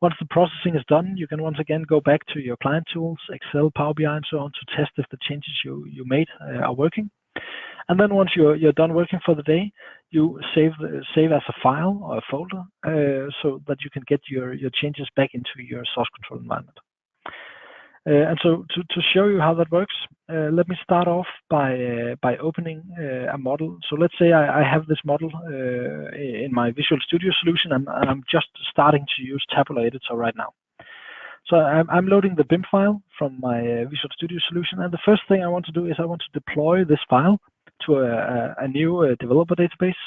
Speaker 2: Once the processing is done, you can once again go back to your client tools, Excel, Power BI, and so on to test if the changes you made are working. And then once you're done working for the day, you save as a file or a folder so that you can get your changes back into your source control environment. And so to show you how that works, let me start off by opening a model. So let's say I have this model in my Visual Studio solution, and I'm just starting to use Tabular Editor right now. So I'm loading the BIM file from my Visual Studio solution, and the first thing I want to do is I want to deploy this file to a new developer database.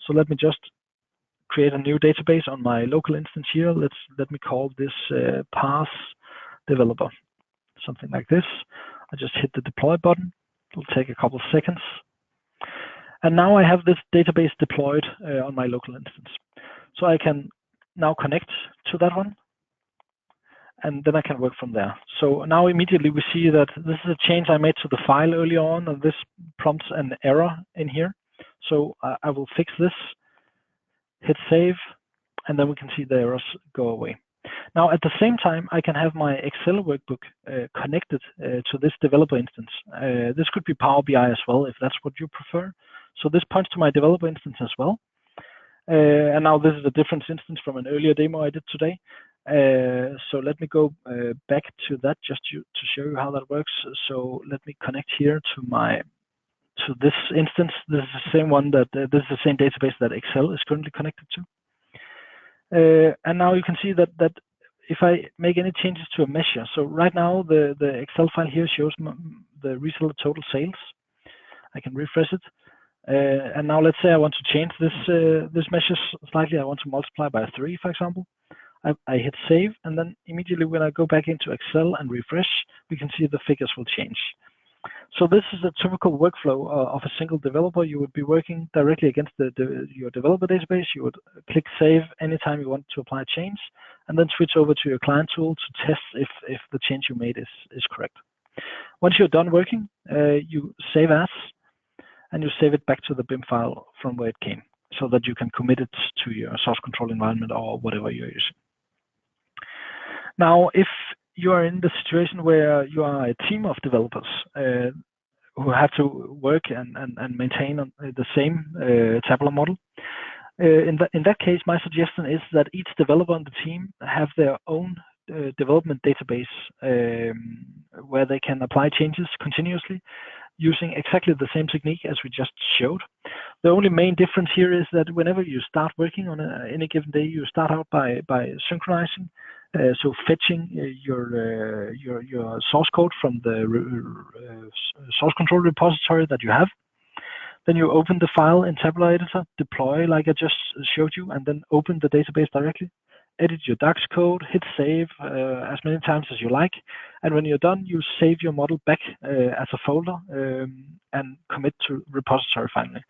Speaker 2: So let me just create a new database on my local instance here. Let me call this pass developer. Something like this. I just hit the deploy button. It'll take a couple of seconds. And now I have this database deployed on my local instance. So I can now connect to that one, and then I can work from there. So now immediately we see that this is a change I made to the file earlier on, and this prompts an error in here. So I will fix this, hit save, and then we can see the errors go away. Now, at the same time, I can have my Excel workbook connected to this developer instance. This could be Power BI as well, if that's what you prefer. So this points to my developer instance as well. And now this is a different instance from an earlier demo I did today. So let me go back to that just to show you how that works. So let me connect here to this instance. This is the same one this is the same database that Excel is currently connected to. And now you can see that if I make any changes to a measure, so right now the Excel file here shows the reseller total sales. I can refresh it. And now let's say I want to change this measure slightly. I want to multiply by 3, for example. I hit save, and then immediately when I go back into Excel and refresh, we can see the figures will change. So this is a typical workflow of a single developer. You would be working directly against your developer database. You would click save anytime you want to apply a change, and then switch over to your client tool to test if the change you made is correct. Once you're done working, you save as, and you save it back to the BIM file from where it came, so that you can commit it to your source control environment or whatever you're using. Now, if you are in the situation where you are a team of developers who have to work and maintain the same tabular model, in that case, my suggestion is that each developer on the team have their own development database where they can apply changes continuously using exactly the same technique as we just showed. The only main difference here is that whenever you start working on any given day, you start out by synchronizing, so fetching your source code from the source control repository that you have. Then you open the file in Tabular Editor, deploy like I just showed you, and then open the database directly. Edit your DAX code, hit save as many times as you like, and when you're done, you save your model back as a folder and commit to repository finally.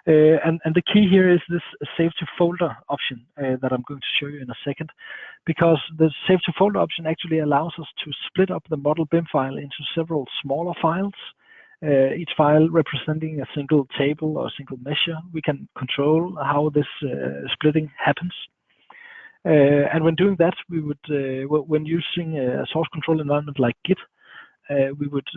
Speaker 2: And the key here is this save to folder option that I'm going to show you in a second, because the save to folder option actually allows us to split up the model BIM file into several smaller files. Each file representing a single table or a single measure. We can control how this splitting happens. And when doing that, we would, when using a source control environment like Git, we would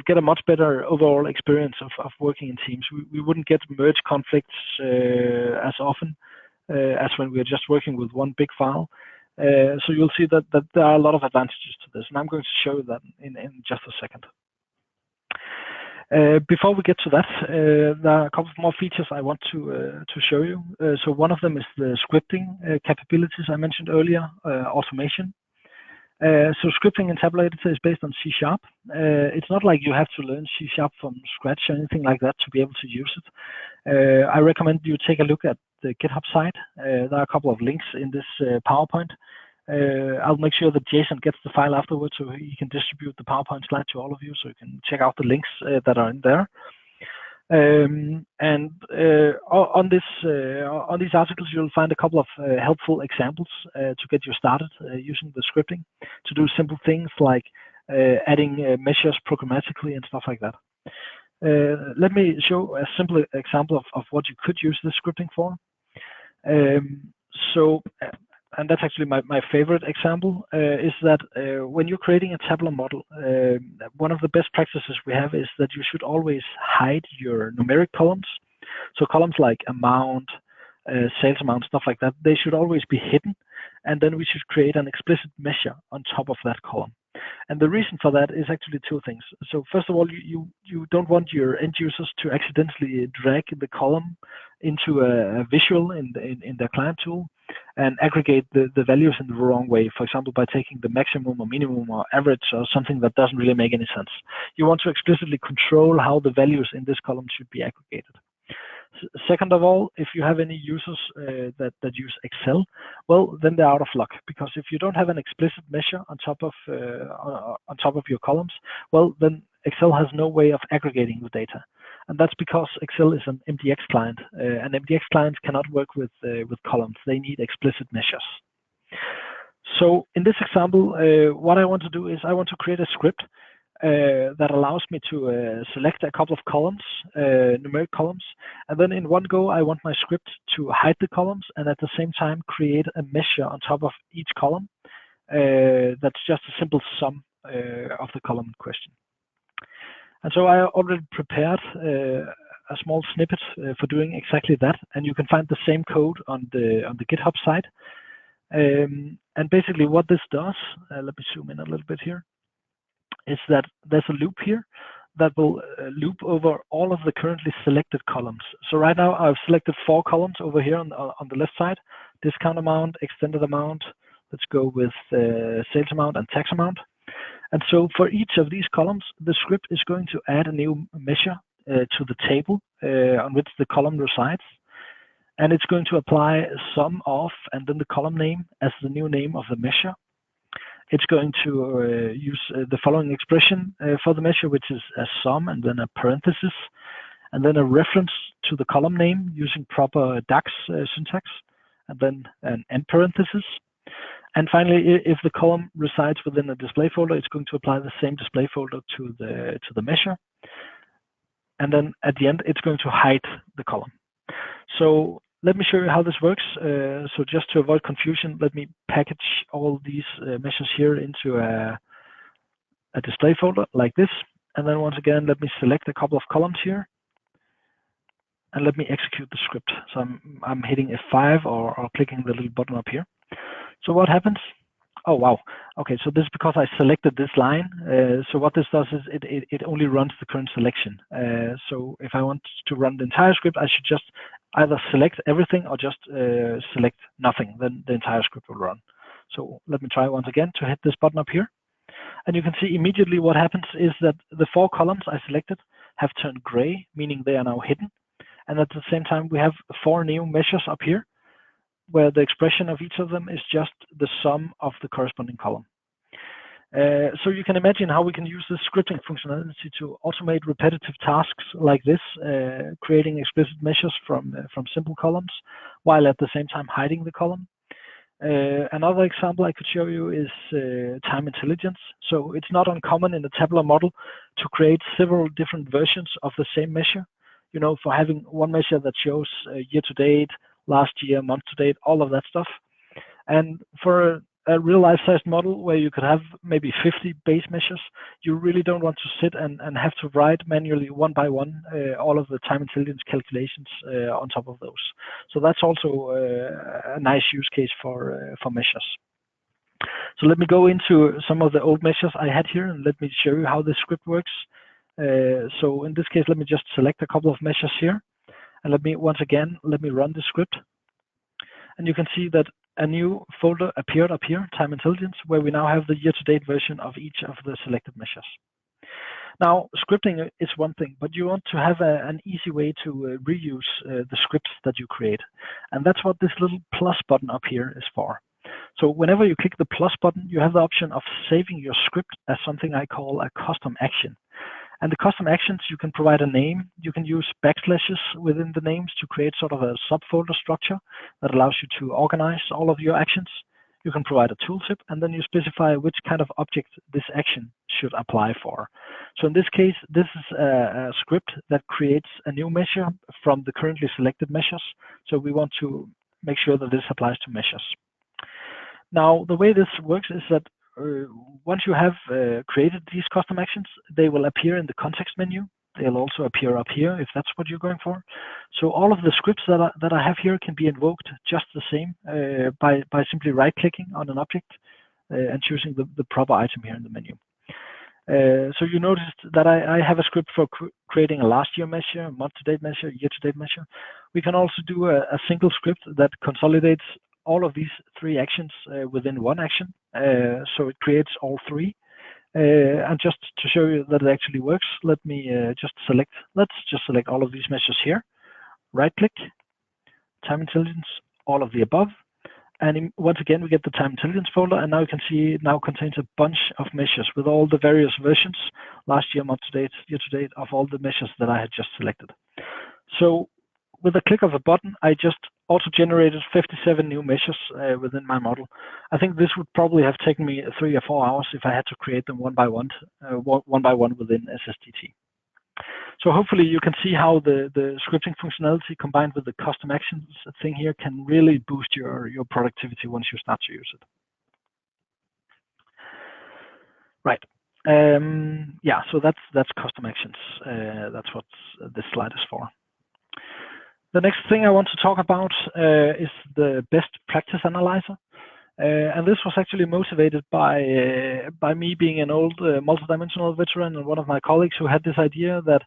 Speaker 2: get a much better overall experience of working in teams. We wouldn't get merge conflicts as often as when we are just working with one big file. So you'll see that there are a lot of advantages to this, and I'm going to show you that in just a second. Before we get to that, there are a couple of more features I want to show you. So one of them is the scripting capabilities I mentioned earlier, automation. So scripting in Tabular Editor is based on C#. It's not like you have to learn C# from scratch or anything like that to be able to use it. I recommend you take a look at the GitHub site. There are a couple of links in this PowerPoint. I'll make sure that Jason gets the file afterwards so he can distribute the PowerPoint slide to all of you so you can check out the links that are in there. On these articles, you'll find a couple of helpful examples to get you started using the scripting to do simple things like adding measures programmatically and stuff like that. Let me show a simple example of what you could use this scripting for. And that's actually my favorite example, is that when you're creating a tabular model, one of the best practices we have is that you should always hide your numeric columns. So columns like amount, sales amount, stuff like that, they should always be hidden. And then we should create an explicit measure on top of that column. And the reason for that is actually two things. So first of all, you don't want your end users to accidentally drag the column into a visual in their client tool and aggregate the values in the wrong way, for example, by taking the maximum or minimum or average or something that doesn't really make any sense. You want to explicitly control how the values in this column should be aggregated. Second of all, if you have any users that use Excel, well, then they're out of luck, because if you don't have an explicit measure on top of your columns, well, then Excel has no way of aggregating the data, and that's because Excel is an MDX client, and MDX clients cannot work with columns. They need explicit measures. So in this example, what I want to do is I want to create a script that allows me to select a couple of columns, numeric columns, and then in one go I want my script to hide the columns and at the same time create a measure on top of each column that's just a simple sum of the column in question. And so I already prepared a small snippet for doing exactly that, and you can find the same code on the GitHub site. And basically what this does, let me zoom in a little bit here, is that there's a loop here that will loop over all of the currently selected columns. So right now I've selected 4 columns over here on the left side: discount amount, extended amount. Let's go with sales amount and tax amount. And so for each of these columns, the script is going to add a new measure to the table on which the column resides. And it's going to apply sum of and then the column name as the new name of the measure. It's going to use the following expression for the measure, which is a sum and then a parenthesis, and then a reference to the column name using proper DAX syntax, and then an end parenthesis. And finally, if the column resides within a display folder, it's going to apply the same display folder to the measure. and then at the end it's going to hide the column. So let me show you how this works. So just to avoid confusion, let me package all these measures here into a display folder like this. And then once again, let me select a couple of columns here. And let me execute the script. So I'm hitting F5 or clicking the little button up here. So what happens? Oh, wow. Okay, so this is because I selected this line. So what this does is it only runs the current selection. So if I want to run the entire script, I should just either select everything or just select nothing. Then the entire script will run. So let me try once again to hit this button up here. And you can see immediately what happens is that the 4 columns I selected have turned gray, meaning they are now hidden. And at the same time, we have 4 new measures up here, where the expression of each of them is just the sum of the corresponding column. So you can imagine how we can use this scripting functionality to automate repetitive tasks like this, creating explicit measures from simple columns, while at the same time hiding the column. Another example I could show you is time intelligence. So it's not uncommon in the tabular model to create several different versions of the same measure. You know, for having one measure that shows year to date, last year, month to date, all of that stuff. And for a real life-sized model where you could have maybe 50 base measures, you really don't want to sit and have to write manually one by one all of the time intelligence calculations on top of those. So that's also a nice use case for measures. So let me go into some of the old measures I had here and let me show you how this script works. So in this case, let me just select a couple of measures here. And let me run the script. And you can see that a new folder appeared up here, Time Intelligence, where we now have the year-to-date version of each of the selected measures. Now, scripting is one thing, but you want to have an easy way to reuse the scripts that you create. And that's what this little plus button up here is for. So whenever you click the plus button, you have the option of saving your script as something I call a custom action. And the custom actions, you can provide a name. You can use backslashes within the names to create sort of a subfolder structure that allows you to organize all of your actions. You can provide a tooltip, and then you specify which kind of object this action should apply for. So in this case, this is a script that creates a new measure from the currently selected measures. So we want to make sure that this applies to measures. Now, the way this works is that once you have created these custom actions, they will appear in the context menu. They'll also appear up here if that's what you're going for. So all of the scripts that I have here can be invoked just the same by simply right-clicking on an object and choosing the proper item here in the menu. So you noticed that I have a script for creating a last year measure, month-to-date measure, year-to-date measure. We can also do a single script that consolidates all of these 3 actions within one action. So it creates all 3. And just to show you that it actually works, let's just select all of these measures here. Right click, time intelligence, all of the above. And once again, we get the time intelligence folder. And now you can see it now contains a bunch of measures with all the various versions, last year, month to date, year to date, of all the measures that I had just selected. So with a click of a button, I just auto-generated 57 new measures within my model. I think this would probably have taken me 3 or 4 hours if I had to create them one by one within SSDT. So hopefully you can see how the scripting functionality combined with the custom actions thing here can really boost your productivity once you start to use it. Right. Yeah, so that's custom actions. That's what this slide is for. The next thing I want to talk about is the best practice analyzer. And this was actually motivated by me being an old multidimensional veteran and one of my colleagues who had this idea that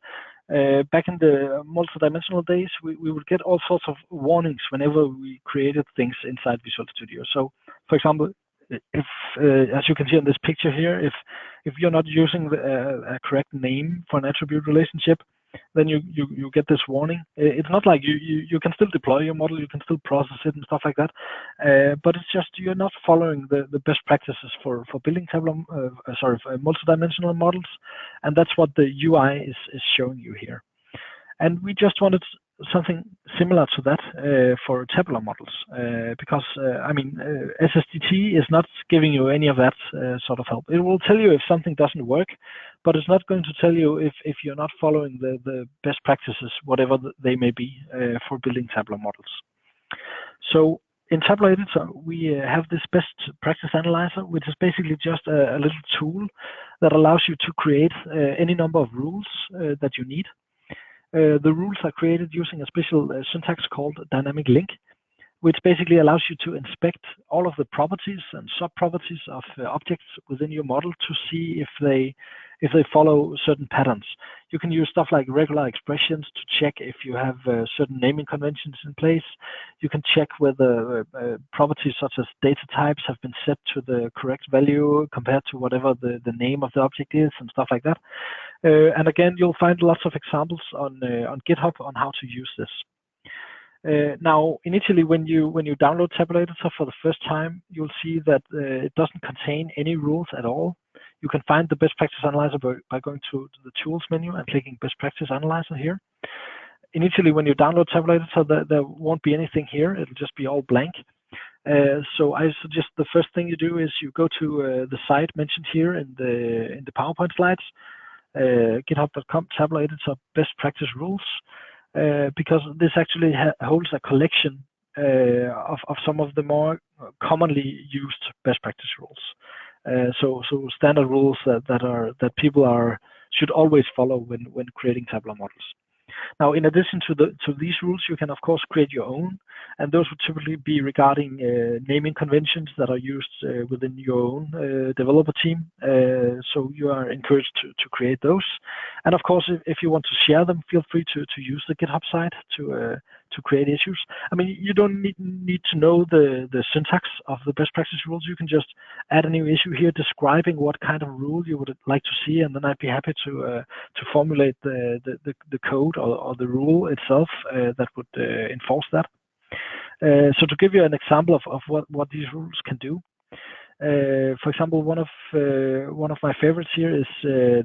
Speaker 2: back in the multidimensional days, we would get all sorts of warnings whenever we created things inside Visual Studio. So, for example, if as you can see in this picture here, if you're not using a correct name for an attribute relationship, then you get this warning. It's not like you can still deploy your model, you can still process it and stuff like that, but it's just you're not following the best practices for building multidimensional models, and that's what the UI is showing you here. And we just wanted something similar to that for tabular models, because I mean, SSDT is not giving you any of that sort of help. It will tell you if something doesn't work, but it's not going to tell you if you're not following the best practices, whatever they may be, for building tabular models. So in Tabular Editor, we have this best practice analyzer, which is basically just a little tool that allows you to create any number of rules that you need. The rules are created using a special syntax called dynamic link, which basically allows you to inspect all of the properties and sub-properties of objects within your model to see if they follow certain patterns. You can use stuff like regular expressions to check if you have certain naming conventions in place. You can check whether properties such as data types have been set to the correct value compared to whatever the name of the object is and stuff like that. And again, you'll find lots of examples on GitHub on how to use this. Now, initially, when you download Tabular Editor for the first time, you'll see that it doesn't contain any rules at all. You can find the Best Practice Analyzer by going to the Tools menu and clicking Best Practice Analyzer here. Initially, when you download Tabular Editor, there won't be anything here. It'll just be all blank. So I suggest the first thing you do is you go to the site mentioned here in the PowerPoint slides, github.com Tabular Editor Best Practice Rules. Because this actually holds a collection of some of the more commonly used best practice rules. So standard rules that people should always follow when creating tabular models. Now, in addition to these rules, you can of course create your own, and those would typically be regarding naming conventions that are used within your own developer team. So you are encouraged to create those. And of course, if you want to share them, feel free to use the GitHub site to create issues. I mean, you don't need to know the syntax of the best practice rules. You can just add a new issue here describing what kind of rule you would like to see, and then I'd be happy to formulate the code or the rule itself that would enforce that. So to give you an example of what these rules can do, for example, one of my favorites here is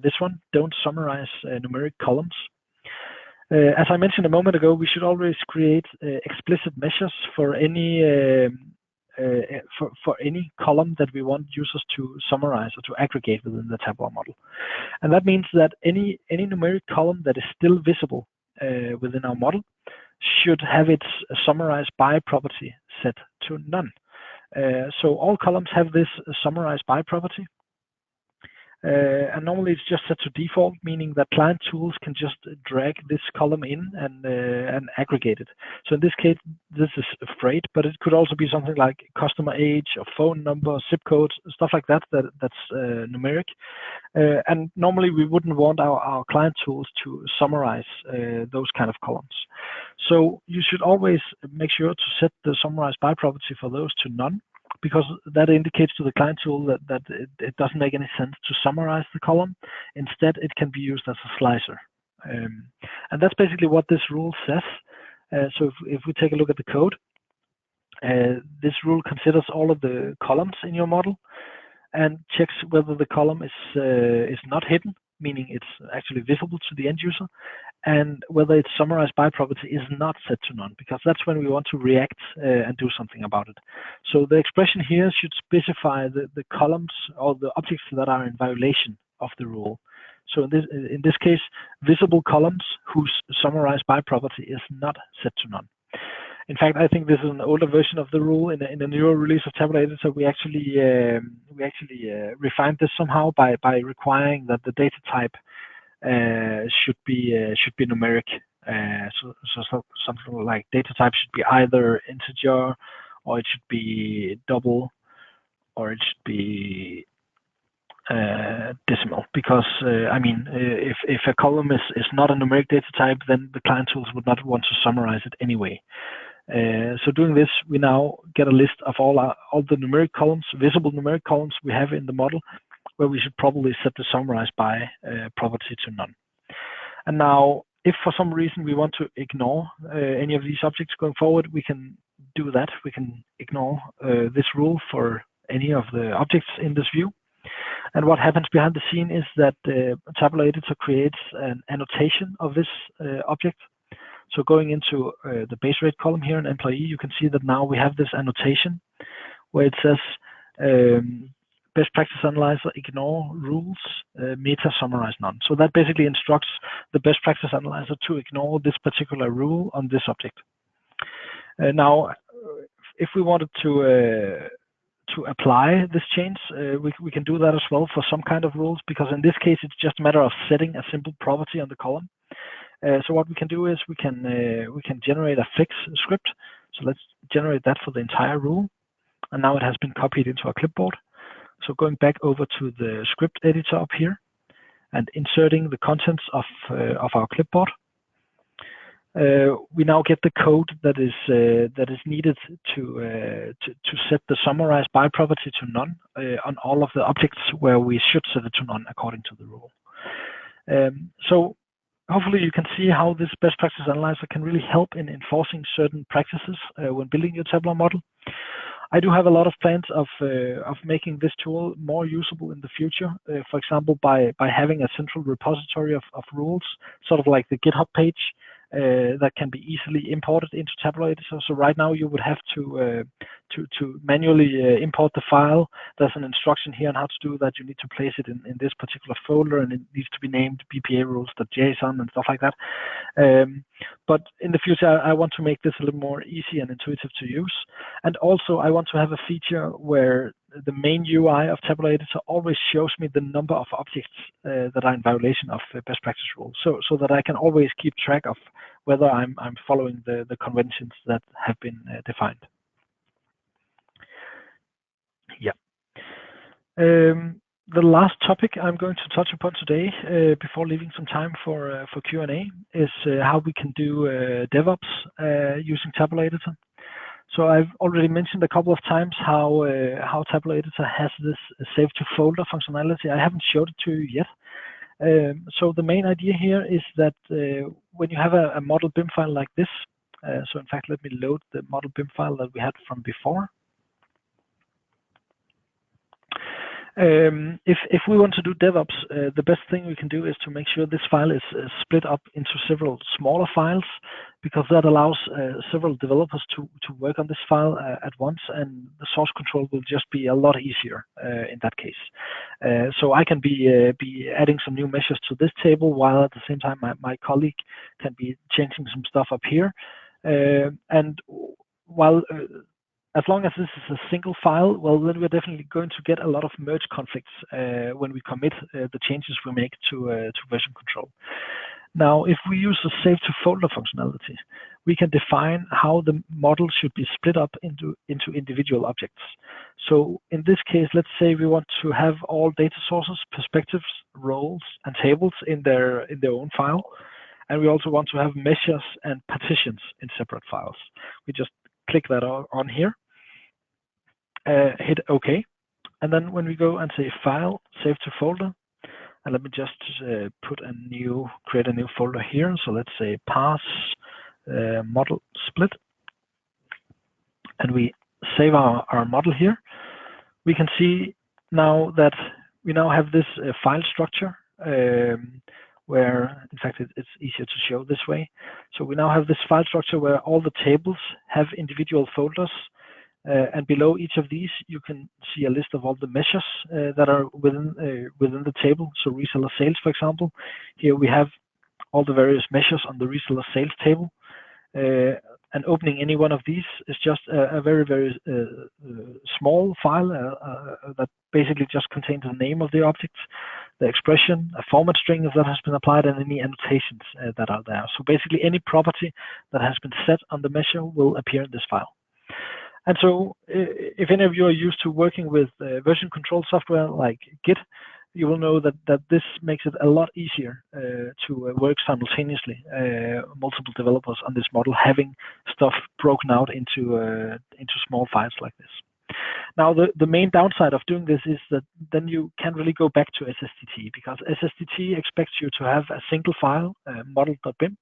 Speaker 2: this one: don't summarize numeric columns. As I mentioned a moment ago, we should always create explicit measures for any column that we want users to summarize or to aggregate within the tabular model. And that means that any numeric column that is still visible within our model should have its summarize by property set to none. So all columns have this summarize by property. And normally it's just set to default, meaning that client tools can just drag this column in and aggregate it. So in this case, this is freight, but it could also be something like customer age or phone number, zip codes, stuff like that that's numeric. And normally we wouldn't want our client tools to summarize those kind of columns. So you should always make sure to set the summarize by property for those to none, because that indicates to the client tool that it doesn't make any sense to summarize the column. Instead, it can be used as a slicer. And that's basically what this rule says. So if we take a look at the code, this rule considers all of the columns in your model and checks whether the column is not hidden, meaning it's actually visible to the end user, and whether its summarized by property is not set to none, because that's when we want to react and do something about it. So the expression here should specify the columns or the objects that are in violation of the rule. So in this case, visible columns whose summarized by property is not set to none. In fact, I think this is an older version of the rule. In a newer release of Tabular Editor, we actually refined this somehow by requiring that the data type should be numeric. So something like data type should be either integer, or it should be double, or it should be decimal. Because I mean, if a column is not a numeric data type, then the client tools would not want to summarize it anyway. So doing this, we now get a list of all the numeric columns, visible numeric columns we have in the model, where we should probably set the summarize by property to none. And now, if for some reason we want to ignore any of these objects going forward, we can do that. We can ignore this rule for any of the objects in this view. And what happens behind the scene is that Tabular Editor creates an annotation of this object. So going into the base rate column here in employee, you can see that now we have this annotation where it says best practice analyzer, ignore rules, meta, summarize none. So that basically instructs the best practice analyzer to ignore this particular rule on this object. Now, if we wanted to apply this change, we can do that as well for some kind of rules, because in this case it's just a matter of setting a simple property on the column. So what we can do is we can generate a fix script. So let's generate that for the entire rule, and now it has been copied into our clipboard. So going back over to the script editor up here and inserting the contents of our clipboard, we now get the code that is needed to set the summarize by property to none on all of the objects where we should set it to none according to the rule. So hopefully you can see how this best practice analyzer can really help in enforcing certain practices when building your tabular model. I do have a lot of plans of making this tool more usable in the future. For example, by having a central repository of rules, sort of like the GitHub page that can be easily imported into Tabular Editor. So right now you would have to manually import the file. There's an instruction here on how to do that. You need to place it in this particular folder, and it needs to be named BPA rules.json and stuff like that. But in the future, I want to make this a little more easy and intuitive to use. And also, I want to have a feature where the main UI of Tabular Editor always shows me the number of objects that are in violation of best practice rules, so that I can always keep track of whether I'm following the conventions that have been defined. Yeah. The last topic I'm going to touch upon today, before leaving some time for Q&A, is how we can do DevOps using Tabular Editor. So I've already mentioned a couple of times how Tabular Editor has this save to folder functionality. I haven't showed it to you yet. So the main idea here is that when you have a model BIM file like this, so in fact, let me load the model BIM file that we had from before. If we want to do DevOps, the best thing we can do is to make sure this file is split up into several smaller files, because that allows several developers to work on this file at once, and the source control will just be a lot easier in that case. So I can be adding some new measures to this table, while at the same time my colleague can be changing some stuff up here. And while as long as this is a single file, well, then we're definitely going to get a lot of merge conflicts when we commit the changes we make to version control. Now, if we use the save to folder functionality, we can define how the model should be split up into individual objects. So in this case, let's say we want to have all data sources, perspectives, roles, and tables in their own file. And we also want to have measures and partitions in separate files. We just click that on here, hit OK. And then when we go and say File, Save to Folder, and let me just create a new folder here. So let's say Pass Model Split, and we save our model here. We can see now that we now have this file structure where, in fact, it's easier to show this way. So we now have this file structure where all the tables have individual folders. And below each of these, you can see a list of all the measures that are within the table. So reseller sales, for example, here we have all the various measures on the reseller sales table. And opening any one of these is just a very, very small file that basically just contains the name of the object, the expression, a format string if that has been applied, and any annotations that are there. So basically any property that has been set on the measure will appear in this file. And so if any of you are used to working with version control software like Git, you will know that this makes it a lot easier to work simultaneously, multiple developers on this model, having stuff broken out into small files like this. Now, the main downside of doing this is that then you can't really go back to SSTT, because SSTT expects you to have a single file, model.bim.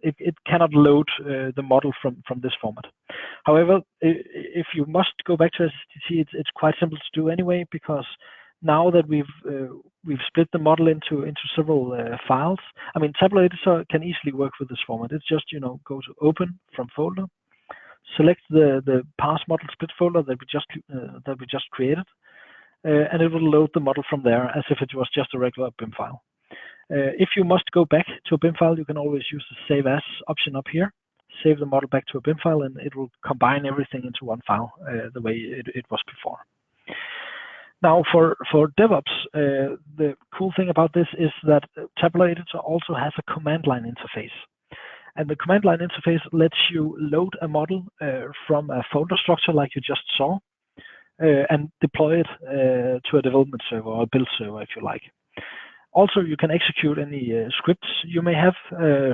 Speaker 2: It cannot load the model from this format. However, if you must go back to SSTT, it's quite simple to do anyway, because now that we've split the model into several files, I mean, Tabular Editor can easily work with this format. It's just, go to Open from Folder, select the Parse Model Split folder that we just created, and it will load the model from there as if it was just a regular BIM file. If you must go back to a BIM file, you can always use the Save As option up here. Save the model back to a BIM file, and it will combine everything into one file the way it was before. Now, for DevOps, the cool thing about this is that Tabular Editor also has a command line interface. And the command line interface lets you load a model from a folder structure like you just saw and deploy it to a development server or a build server if you like. Also, you can execute any scripts you may have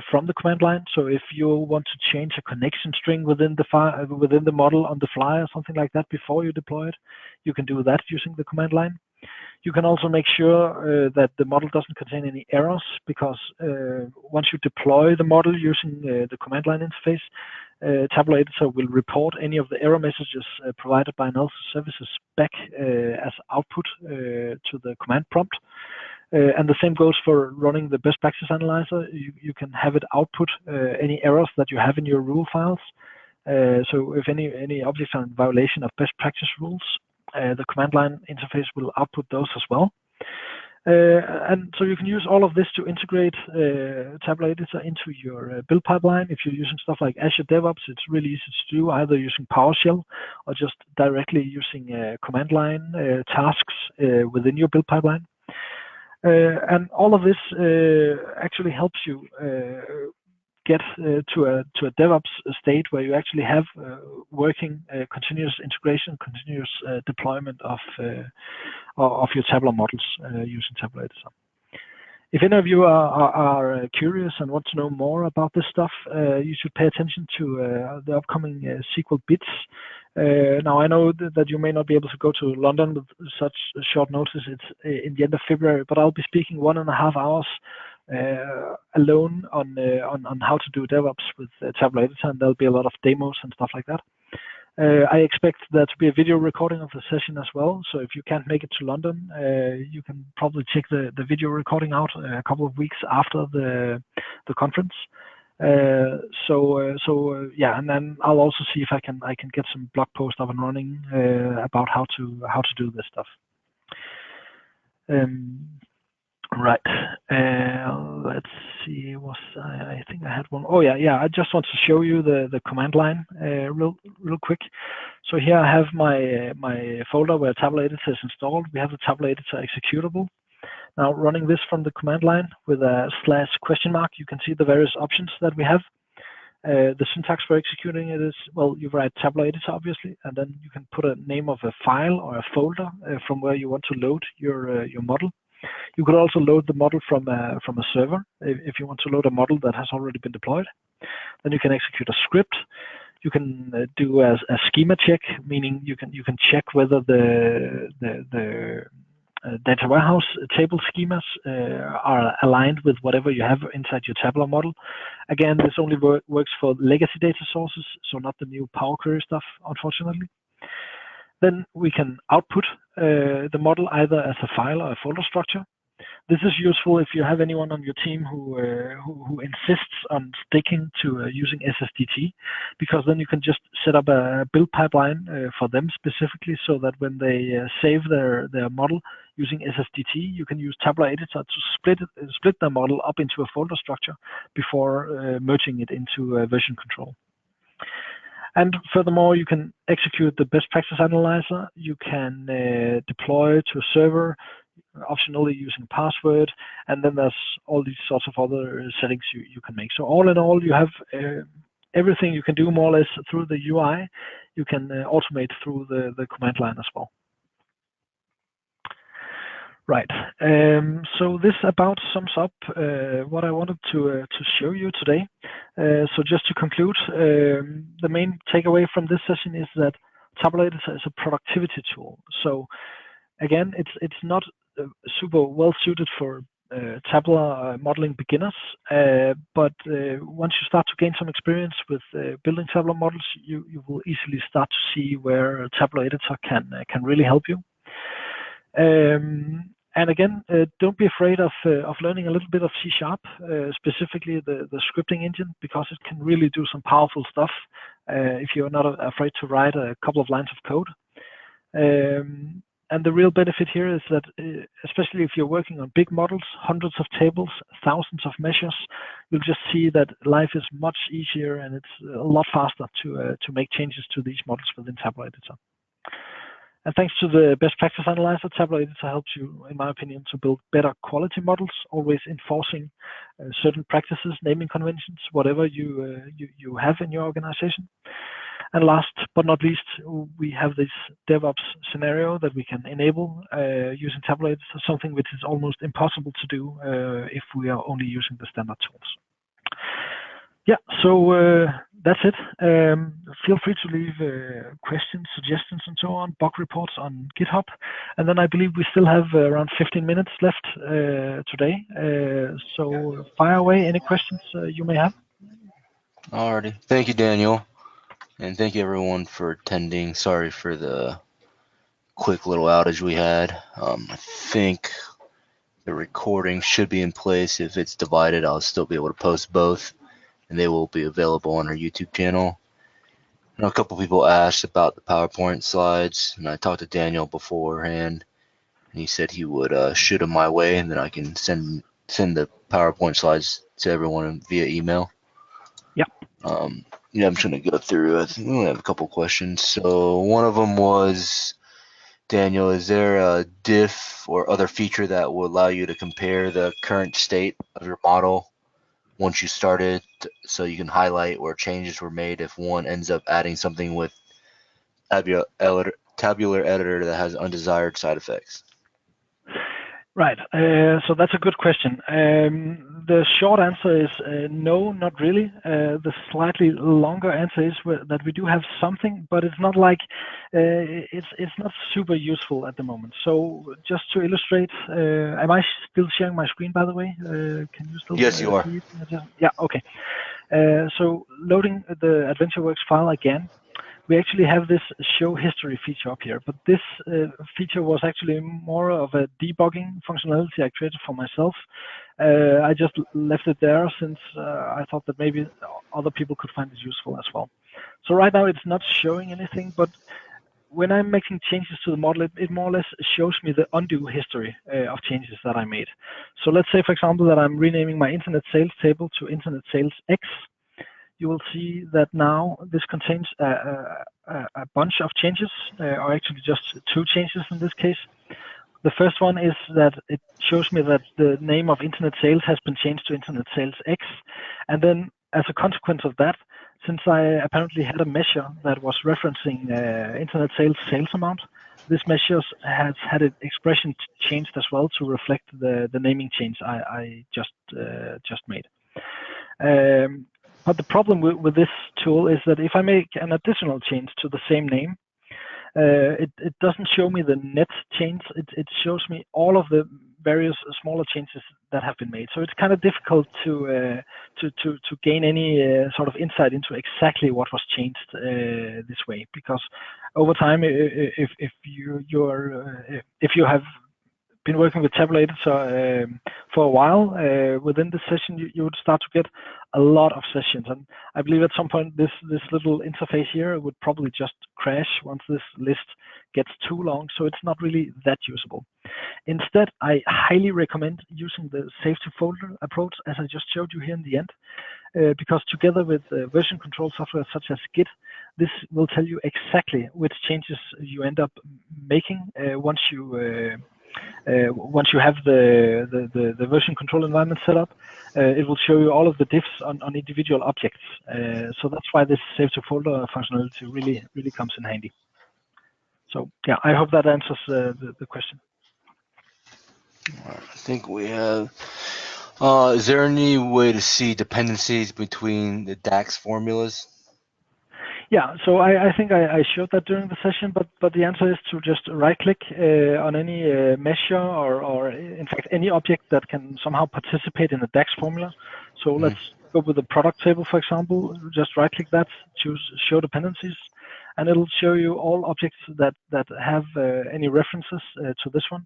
Speaker 2: from the command line. So if you want to change a connection string within the model on the fly or something like that before you deploy it, you can do that using the command line. You can also make sure that the model doesn't contain any errors, because once you deploy the model using the command line interface, Tabular Editor will report any of the error messages provided by analysis services back as output to the command prompt. And the same goes for running the best practice analyzer. You can have it output any errors that you have in your rule files. So if any objects are in violation of best practice rules, the command line interface will output those as well. And so you can use all of this to integrate Tabular Editor into your build pipeline. If you're using stuff like Azure DevOps, it's really easy to do, either using PowerShell or just directly using command line tasks within your build pipeline. And all of this actually helps you get to a DevOps state where you actually have working continuous integration, continuous deployment of your tabular models using Tabular Editor. If any of you are curious and want to know more about this stuff, you should pay attention to the upcoming SQL Bits. Now, I know that you may not be able to go to London with such short notice. It's in the end of February, but I'll be speaking 1.5 hours alone on how to do DevOps with Tabular Editor, and there'll be a lot of demos and stuff like that. I expect there to be a video recording of the session as well, so if you can't make it to London, you can probably check the video recording out a couple of weeks after the conference. Yeah, and then I'll also see if I can get some blog posts up and running about how to do this stuff. Right. Let's see. I think I had one. Oh yeah. I just want to show you the command line real quick. So here I have my folder where Tabular Editor is installed. We have the Tabular Editor executable. Now, running this from the command line with a /?, you can see the various options that we have. The syntax for executing it is, well, you write Tabular Editor, obviously, and then you can put a name of a file or a folder from where you want to load your model. You could also load the model from a server if you want to load a model that has already been deployed. Then you can execute a script. You can do a schema check, meaning you can check whether the data warehouse table schemas are aligned with whatever you have inside your tabular model. Again, this only works for legacy data sources, so not the new Power Query stuff, unfortunately. Then we can output the model either as a file or a folder structure. This is useful if you have anyone on your team who insists on sticking to using SSDT, because then you can just set up a build pipeline for them specifically, so that when they save their model using SSDT, you can use Tabular Editor to split their model up into a folder structure before merging it into version control. And furthermore, you can execute the best practice analyzer. You can deploy to a server, optionally using password, and then there's all these sorts of other settings you can make. So all in all, you have everything you can do more or less through the UI. You can automate through the command line as well. Right. So this about sums up what I wanted to show you today. So just to conclude, the main takeaway from this session is that Tabular Editor is a productivity tool. So again, it's not super well suited for tabular modeling beginners, but once you start to gain some experience with building tabular models, you will easily start to see where Tabular Editor can really help you. And again, don't be afraid of learning a little bit of C#, specifically the scripting engine, because it can really do some powerful stuff if you're not afraid to write a couple of lines of code. And the real benefit here is that, especially if you're working on big models, hundreds of tables, thousands of measures, you'll just see that life is much easier and it's a lot faster to make changes to these models within Tabular Editor. And thanks to the best practice analyzer, Tabular Editor helps you, in my opinion, to build better quality models, always enforcing certain practices, naming conventions, whatever you have in your organization. And last but not least, we have this DevOps scenario that we can enable using Tabular Editor, something which is almost impossible to do if we are only using the standard tools. Yeah, so that's it. Feel free to leave questions, suggestions, and so on, bug reports on GitHub. And then I believe we still have around 15 minutes left today. So fire away any questions you may have.
Speaker 1: Alrighty. Thank you, Daniel. And thank you, everyone, for attending. Sorry for the quick little outage we had. I think the recording should be in place. If it's divided, I'll still be able to post both, and they will be available on our YouTube channel. I know a couple people asked about the PowerPoint slides, and I talked to Daniel beforehand, and he said he would shoot them my way, and then I can send the PowerPoint slides to everyone via email.
Speaker 2: Yeah.
Speaker 1: Yeah, I'm trying to go through. I think we only have a couple questions. So one of them was, Daniel, is there a diff or other feature that will allow you to compare the current state of your model once you started, so you can highlight where changes were made if one ends up adding something with Tabular Editor that has undesired side effects?
Speaker 2: Right. So that's a good question. The short answer is no, not really. The slightly longer answer is that we do have something, but it's not like it's not super useful at the moment. So just to illustrate, am I still sharing my screen, by the way? Can you still
Speaker 1: Yes, you are.
Speaker 2: see it? Yeah. Okay. So loading the AdventureWorks file again. We actually have this show history feature up here, but this feature was actually more of a debugging functionality I created for myself. I just left it there since I thought that maybe other people could find it useful as well. So right now it's not showing anything, but when I'm making changes to the model, it more or less shows me the undo history of changes that I made. So let's say, for example, that I'm renaming my internet sales table to internet sales X. You will see that now this contains a bunch of changes, or actually just two changes in this case. The first one is that it shows me that the name of internet sales has been changed to internet sales X. And then as a consequence of that, since I apparently had a measure that was referencing internet sales amount, this measure has had its expression changed as well to reflect the naming change I just made. But the problem with this tool is that if I make an additional change to the same name, it doesn't show me the net change. It shows me all of the various smaller changes that have been made. So it's kind of difficult to gain any sort of insight into exactly what was changed this way, because over time, if you have been working with Tabular Editor for a while, within the session you would start to get a lot of sessions, and I believe at some point this little interface here would probably just crash once this list gets too long, so it's not really that usable. Instead, I highly recommend using the save to folder approach, as I just showed you here in the end, because together with version control software such as Git, this will tell you exactly which changes you end up making once you have the version control environment set up. It will show you all of the diffs on individual objects. So that's why this save to folder functionality really comes in handy. So yeah, I hope that answers the question.
Speaker 1: I think we have. Is there any way to see dependencies between the DAX formulas?
Speaker 2: Yeah, so I think I showed that during the session, but the answer is to just right-click on any measure or in fact any object that can somehow participate in the DAX formula. So let's go with the product table, for example. Just right-click that, choose Show Dependencies, and it'll show you all objects that have any references to this one.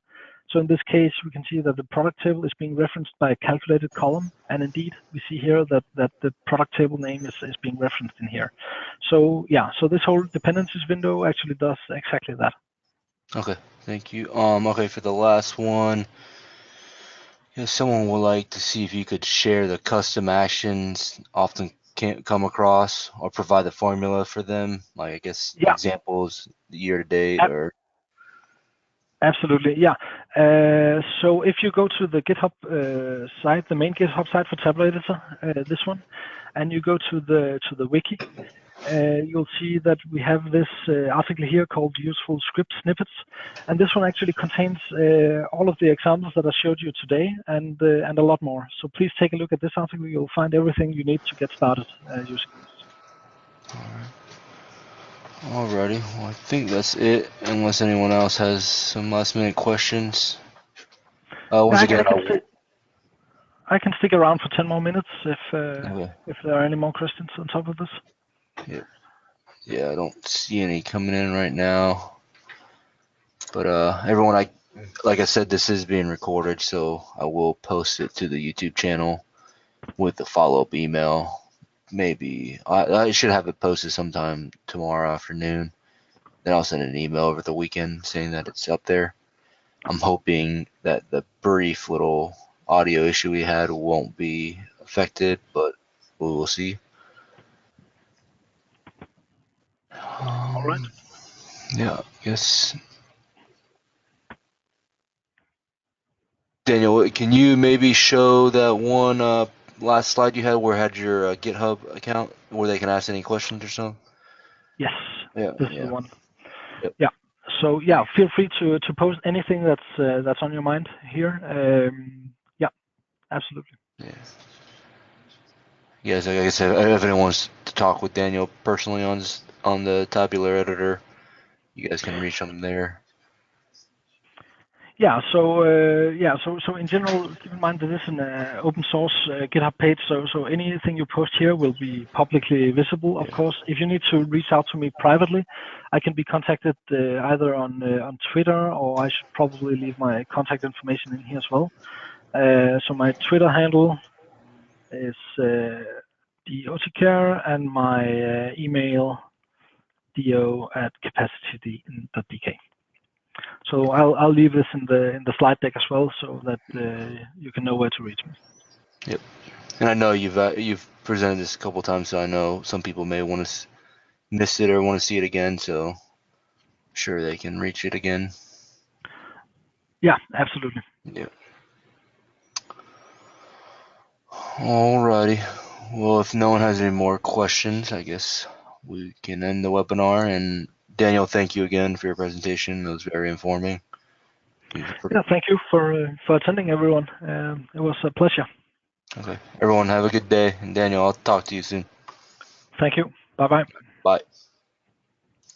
Speaker 2: So in this case, we can see that the product table is being referenced by a calculated column, and indeed we see here that the product table name is being referenced in here. So yeah, so this whole dependencies window actually does exactly that.
Speaker 1: Okay, thank you. Okay, for the last one, if someone would like to see if you could share the custom actions often can't come across or provide the formula for them, like I guess
Speaker 2: Yeah,
Speaker 1: examples year to date or
Speaker 2: absolutely. Yeah. So if you go to the GitHub site, the main GitHub site for Tabular Editor, this one, and you go to the wiki, you'll see that we have this article here called Useful Script Snippets, and this one actually contains all of the examples that I showed you today and a lot more. So please take a look at this article. You'll find everything you need to get started using this.
Speaker 1: Alrighty, well, I think that's it, unless anyone else has some last minute questions. Once
Speaker 2: Yeah,
Speaker 1: again,
Speaker 2: I can stick around for 10 more minutes
Speaker 1: okay.
Speaker 2: if there are any more questions on top of this.
Speaker 1: Yeah, I don't see any coming in right now. But everyone, like I said, this is being recorded, so I will post it to the YouTube channel with the follow-up email. Maybe I should have it posted sometime tomorrow afternoon. Then I'll send an email over the weekend saying that it's up there. I'm hoping that the brief little audio issue we had won't be affected, but we will see.
Speaker 2: All right.
Speaker 1: Yeah, I guess. Daniel, can you maybe show that one last slide you had where it had your GitHub account where they can ask any questions or something?
Speaker 2: Yes,
Speaker 1: Yeah,
Speaker 2: this is the
Speaker 1: yeah.
Speaker 2: one.
Speaker 1: Yep.
Speaker 2: Yeah. So yeah, feel free to post anything that's on your mind here. Yeah, absolutely.
Speaker 1: Yeah. Yes, like I said, if anyone wants to talk with Daniel personally on the Tabular Editor, you guys can reach him there.
Speaker 2: Yeah. So in general, keep in mind that this is an open source GitHub page. So anything you post here will be publicly visible. Of course, if you need to reach out to me privately, I can be contacted either on Twitter, or I should probably leave my contact information in here as well. So my Twitter handle is dotkare, and my email do@capacity.dk. So I'll leave this in the slide deck as well, so that you can know where to reach me.
Speaker 1: Yep. And I know you've presented this a couple times, so I know some people may want to miss it or want to see it again. So I'm sure they can reach it again.
Speaker 2: Yeah, absolutely.
Speaker 1: Yeah. Alrighty. Well, if no one has any more questions, I guess we can end the webinar. And Daniel, thank you again for your presentation. It was very informing.
Speaker 2: Yeah, thank you for attending, everyone. It was a pleasure.
Speaker 1: Okay. Everyone have a good day. And Daniel, I'll talk to you soon.
Speaker 2: Thank you. Bye bye.
Speaker 1: Bye.